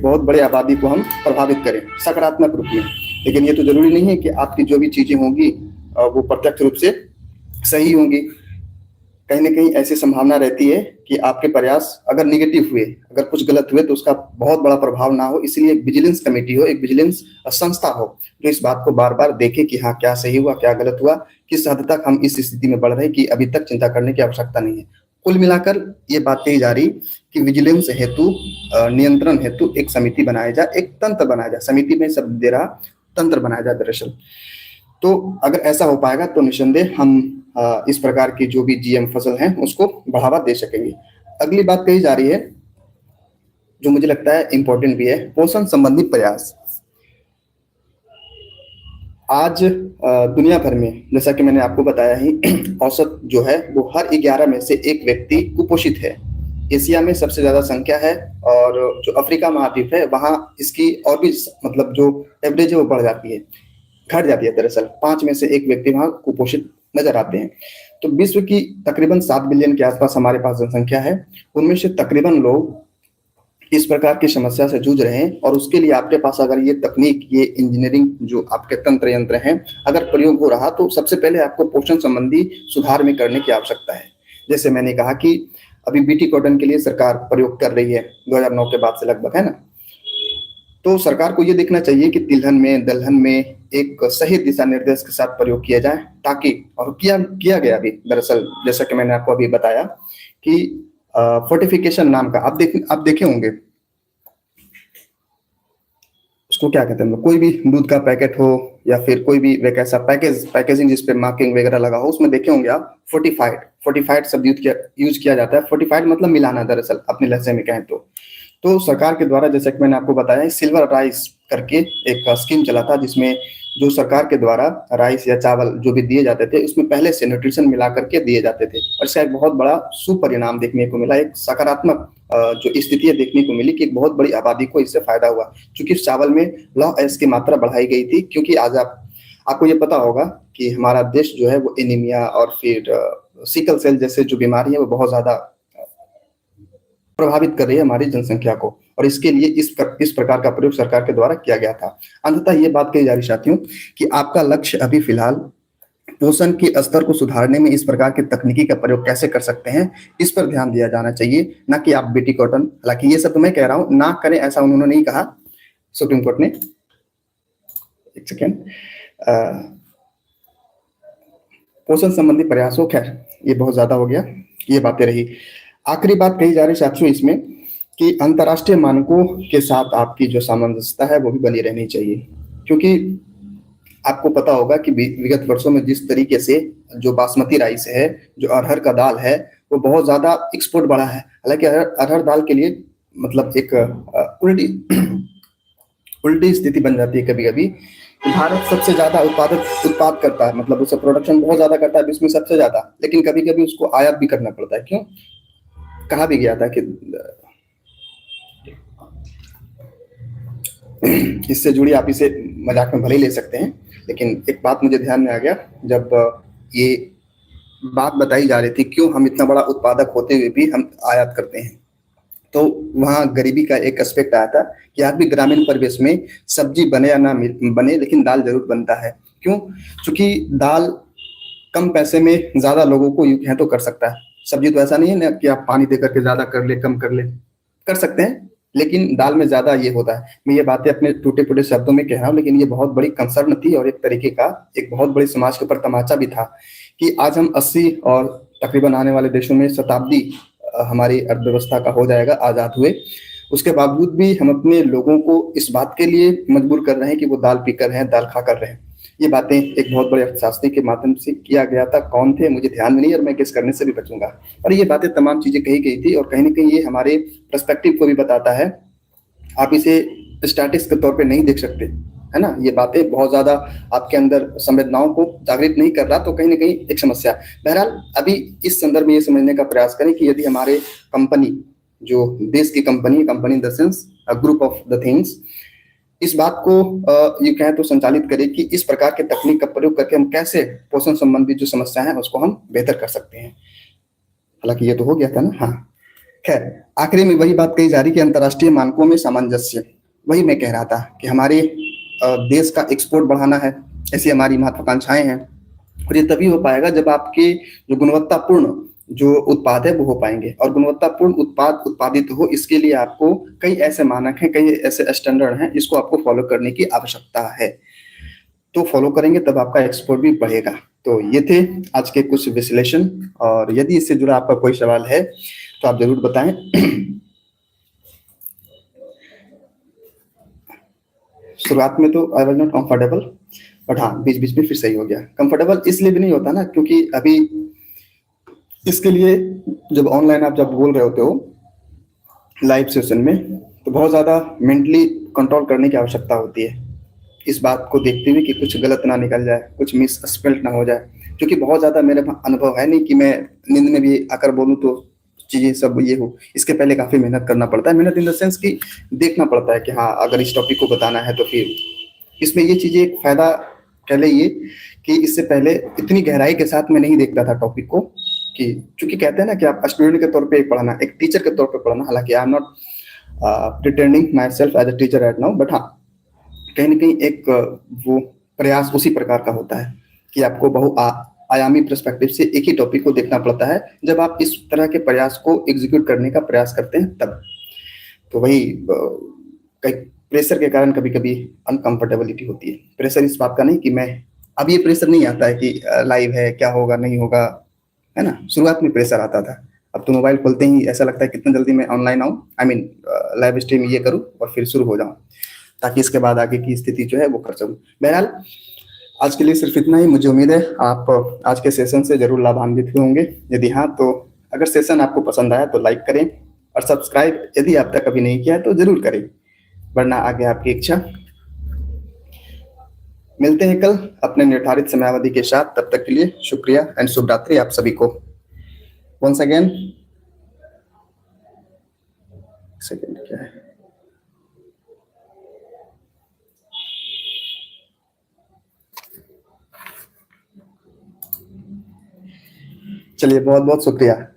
बहुत बड़े आबादी को हम प्रभावित करें सकारात्मक रूप में। लेकिन ये तो जरूरी नहीं है कि आपकी जो भी चीजें होंगी वो प्रत्यक्ष रूप से सही होंगी। कहीं ना कहीं ऐसी संभावना रहती है कि आपके प्रयास अगर निगेटिव हुए, अगर कुछ गलत हुए तो उसका बहुत बड़ा प्रभाव ना हो। इसलिए एक विजिलेंस कमेटी हो, एक विजिलेंस संस्था हो जो इस बात को बार बार देखे कि हाँ क्या सही हुआ, क्या गलत हुआ, किस हद तक हम इस स्थिति में बढ़ रहे हैं कि अभी तक चिंता करने की आवश्यकता नहीं है। कुल मिलाकर ये बात कही जा रही कि विजिलेंस हेतु, नियंत्रण हेतु एक समिति बनाया जाए, एक तंत्र बनाया जाए। समिति में शब्द दे रहा, तंत्र बनाया जाए दरअसल। तो अगर ऐसा हो पाएगा तो निसंदेह हम इस प्रकार की जो भी जीएम फसल है उसको बढ़ावा दे सकेंगे। अगली बात कही जा रही है जो मुझे लगता है इंपॉर्टेंट भी है, पोषण संबंधी प्रयास। आज दुनिया भर में जैसा कि मैंने आपको बताया ही, औसत जो है वो हर 11 में से एक व्यक्ति कुपोषित है। एशिया में सबसे ज्यादा संख्या है और जो अफ्रीका महाद्वीप है वहां इसकी और भी मतलब जो एवरेज है वो बढ़ जाती है, घट जाती है। दरअसल 5 में से एक व्यक्ति वहां कुपोषित नजर आते हैं। तो विश्व की तकरीबन 7 बिलियन के आसपास हमारे पास जनसंख्या है। उनमें से तकरीबन लोग इस प्रकार की समस्या से जूझ रहे हैं और उसके लिए आपके पास अगर ये तकनीक, ये इंजीनियरिंग जो आपके तंत्र यंत्र हैं अगर प्रयोग हो रहा, तो सबसे पहले आपको पोषण संबंधी सुधार में करने की आवश्यकता है। जैसे मैंने कहा कि अभी बीटी कॉटन के लिए सरकार प्रयोग कर रही है 2009 के बाद से लगभग, है ना। तो सरकार को ये देखना चाहिए कि तिलहन में, दलहन में एक सही दिशा निर्देश के साथ प्रयोग किया जाए, ताकि, और किया गया भी दरअसल, जैसा कि मैंने आपको अभी बताया कि फोर्टिफिकेशन नाम का आप देखे होंगे, उसको क्या कहते हैं, कोई भी दूध का पैकेट हो या फिर कोई भी वैसा पैकेजिंग जिसपे मार्किंग वगैरह लगा हो, उसमें देखे होंगे आप फोर्टिफाइड शब्द यूज किया जाता है। फोर्टिफाइड मतलब मिलाना दरअसल अपने लहजे में कहें तो सरकार के द्वारा, जैसे कि मैंने आपको बताया, सिल्वर राइस करके एक स्कीम चला था जिसमें जो सरकार के द्वारा राइस या चावल जो भी दिए जाते थे उसमें पहले से न्यूट्रिशन मिला करके दिए जाते थे और इसका एक बहुत बड़ा सुपरिणाम देखने को मिला। एक सकारात्मक जो स्थिति देखने को मिली कि एक बहुत बड़ी आबादी को इससे फायदा हुआ, क्योंकि चावल में लौह अयस्क की मात्रा बढ़ाई गई थी। क्योंकि आज आप आपको ये पता होगा कि हमारा देश जो है वो एनीमिया और फिर सिकल सेल जैसे जो बीमारी है वो बहुत ज़्यादा प्रभावित कर रही है हमारी जनसंख्या को, और इसके लिए इस प्रकार का प्रयोग सरकार के द्वारा किया गया था। अंततः ये बात कही जा रही साथियों कि आपका लक्ष्य अभी फिलहाल पोषण के स्तर को सुधारने में इस प्रकार के तकनीकी का प्रयोग कैसे कर सकते हैं, इस पर ध्यान दिया जाना चाहिए, ना कि आप बेटी कॉटन। हालांकि ये सब तो मैं कह रहा हूं, ना करें ऐसा उन्होंने नहीं कहा सुप्रीम कोर्ट ने। एक सेकेंड। पोषण संबंधी प्रयासों, खैर ये बहुत ज्यादा हो गया, ये बातें रही। आखिरी बात कही जा रही साथियों इसमें कि अंतर्राष्ट्रीय मानकों के साथ आपकी जो सामंजस्यता है वो भी बनी रहनी चाहिए, क्योंकि आपको पता होगा कि विगत वर्षों में जिस तरीके से जो बासमती राइस है, जो अरहर का दाल है, वो बहुत ज्यादा एक्सपोर्ट बढ़ा है। हालांकि अरहर दाल के लिए मतलब एक उल्टी उल्टी स्थिति बन जाती है कभी कभी। भारत सबसे ज्यादा उत्पाद करता है, मतलब उसका प्रोडक्शन बहुत ज्यादा करता है, विश्व में सबसे ज्यादा, लेकिन कभी कभी उसको आयात भी करना पड़ता है। क्यों? कहा भी गया था कि इससे जुड़ी, आप इसे मजाक में भले ही ले सकते हैं, लेकिन एक बात मुझे ध्यान में आ गया जब ये बात बताई जा रही थी क्यों हम इतना बड़ा उत्पादक होते हुए भी हम आयात करते हैं, तो वहाँ गरीबी का एक एस्पेक्ट आया था कि आज भी ग्रामीण परिवेश में सब्जी बने या ना बने, लेकिन दाल जरूर बनता है। क्यों? क्योंकि दाल कम पैसे में ज्यादा लोगों को यूं कहें तो कर सकता है। सब्जी तो ऐसा नहीं है ना कि आप पानी देकर के ज्यादा कर ले, कम कर ले, कर सकते हैं, लेकिन दाल में ज्यादा ये होता है। मैं ये बातें अपने टूटे फूटे शब्दों में कह रहा हूँ, लेकिन ये बहुत बड़ी कंसर्न थी और एक तरीके का एक बहुत बड़ी समाज के ऊपर तमाचा भी था कि आज हम 80 और तकरीबन आने वाले देशों में शताब्दी हमारी अर्थव्यवस्था का हो जाएगा आजाद हुए, उसके बावजूद भी हम अपने लोगों को इस बात के लिए मजबूर कर रहे हैं कि वो दाल पीकर रहें, दाल खाकर रहें। ये बातें एक बहुत बड़े अर्थशास्त्री के माध्यम से किया गया था। कौन थे मुझे ध्यान में नहीं, और मैं गेस करने से भी बचूंगा। और ये बातें, तमाम चीजें कही गई थी, और कहीं ना कहीं ये हमारे पर्सपेक्टिव को भी बताता है। आप इसे स्टैटिक्स के तौर पे नहीं देख सकते, है ना। ये बातें बहुत ज्यादा आपके अंदर संवेदनाओं को जागृत नहीं कर रहा, तो कहीं ना कहीं एक समस्या। बहरहाल अभी इस संदर्भ में ये समझने का प्रयास करें कि यदि हमारे कंपनी, जो देश की company in the sense group of the things, इस बात को ये कहें तो संचालित करे कि इस प्रकार के तकनीक का प्रयोग करके हम कैसे पोषण संबंधी जो समस्या है उसको हम बेहतर कर सकते हैं। हालांकि ये तो हो गया था ना। हाँ, खैर आखिरी में वही बात कही जा रही कि अंतर्राष्ट्रीय मानकों में सामंजस्य। वही मैं कह रहा था कि हमारे देश का एक्सपोर्ट बढ़ाना है, ऐसी हमारी महत्वाकांक्षाएं हैं, और ये तभी हो पाएगा जब आपके जो गुणवत्तापूर्ण जो उत्पाद है वो हो पाएंगे। और गुणवत्तापूर्ण उत्पाद उत्पादित हो, इसके लिए आपको कई ऐसे मानक हैं, कई ऐसे स्टैंडर्ड हैं, इसको आपको फॉलो करने की आवश्यकता है। तो फॉलो करेंगे तब आपका एक्सपोर्ट भी बढ़ेगा। तो ये थे आज के कुछ विश्लेषण, और यदि इससे जुड़ा आपका कोई सवाल है तो आप जरूर बताएं। शुरुआत में तो I was not comfortable, but हाँ बीच बीच में फिर सही हो गया। कंफर्टेबल इसलिए भी नहीं होता ना, क्योंकि अभी इसके लिए जब ऑनलाइन आप जब बोल रहे होते हो लाइव सेशन में, तो बहुत ज़्यादा मेंटली कंट्रोल करने की आवश्यकता होती है, इस बात को देखते हुए कि कुछ गलत ना निकल जाए, कुछ मिस स्पेल्ट ना हो जाए। क्योंकि बहुत ज़्यादा मेरे अनुभव है नहीं कि मैं नींद में भी आकर बोलूँ तो चीज़ें सब ये हो। इसके पहले काफ़ी मेहनत करना पड़ता है, मेहनत इन द सेंस कि देखना पड़ता है कि हाँ अगर इस टॉपिक को बताना है तो फिर इसमें ये चीज़ें एक फ़ायदा कह ले ये कि इससे पहले इतनी गहराई के साथ मैं नहीं देखता था टॉपिक को, कि चूंकि कहते हैं ना कि आप स्टूडेंट के तौर पे पढ़ना, एक टीचर के तौर पे पढ़ना। हालांकि I am not pretending myself as a teacher right now, but हाँ कहीं ना कहीं एक वो प्रयास उसी प्रकार का होता है कि आपको आयामी पर्सपेक्टिव से एक ही टॉपिक को देखना पड़ता है। जब आप इस तरह के प्रयास को एग्जीक्यूट करने का प्रयास करते हैं तब, तो वही कई प्रेशर के कारण कभी कभी अनकंफर्टेबिलिटी होती है। प्रेशर इस बात का नहीं कि मैं, अब ये प्रेशर नहीं आता है कि लाइव है क्या होगा नहीं होगा, है ना। शुरुआत में प्रेशर आता था, अब तो मोबाइल खोलते ही ऐसा लगता है कितना जल्दी मैं ऑनलाइन आऊँ, आई मीन लाइव स्ट्रीम ये करूँ और फिर शुरू हो जाऊँ, ताकि इसके बाद आगे की स्थिति जो है वो कर सकूँ। बहरहाल आज के लिए सिर्फ इतना ही। मुझे उम्मीद है आप आज के सेशन से जरूर लाभान्वित हुए होंगे। यदि हाँ तो अगर सेशन आपको पसंद आया तो लाइक करें, और सब्सक्राइब यदि आप तक अभी नहीं किया है तो जरूर करें, वरना आगे आपकी इच्छा। मिलते हैं कल अपने निर्धारित समयावधि के साथ, तब तक के लिए शुक्रिया एंड शुभ रात्रि आप सभी को। वंस अगेन सेकेंड क्या है, चलिए बहुत बहुत शुक्रिया।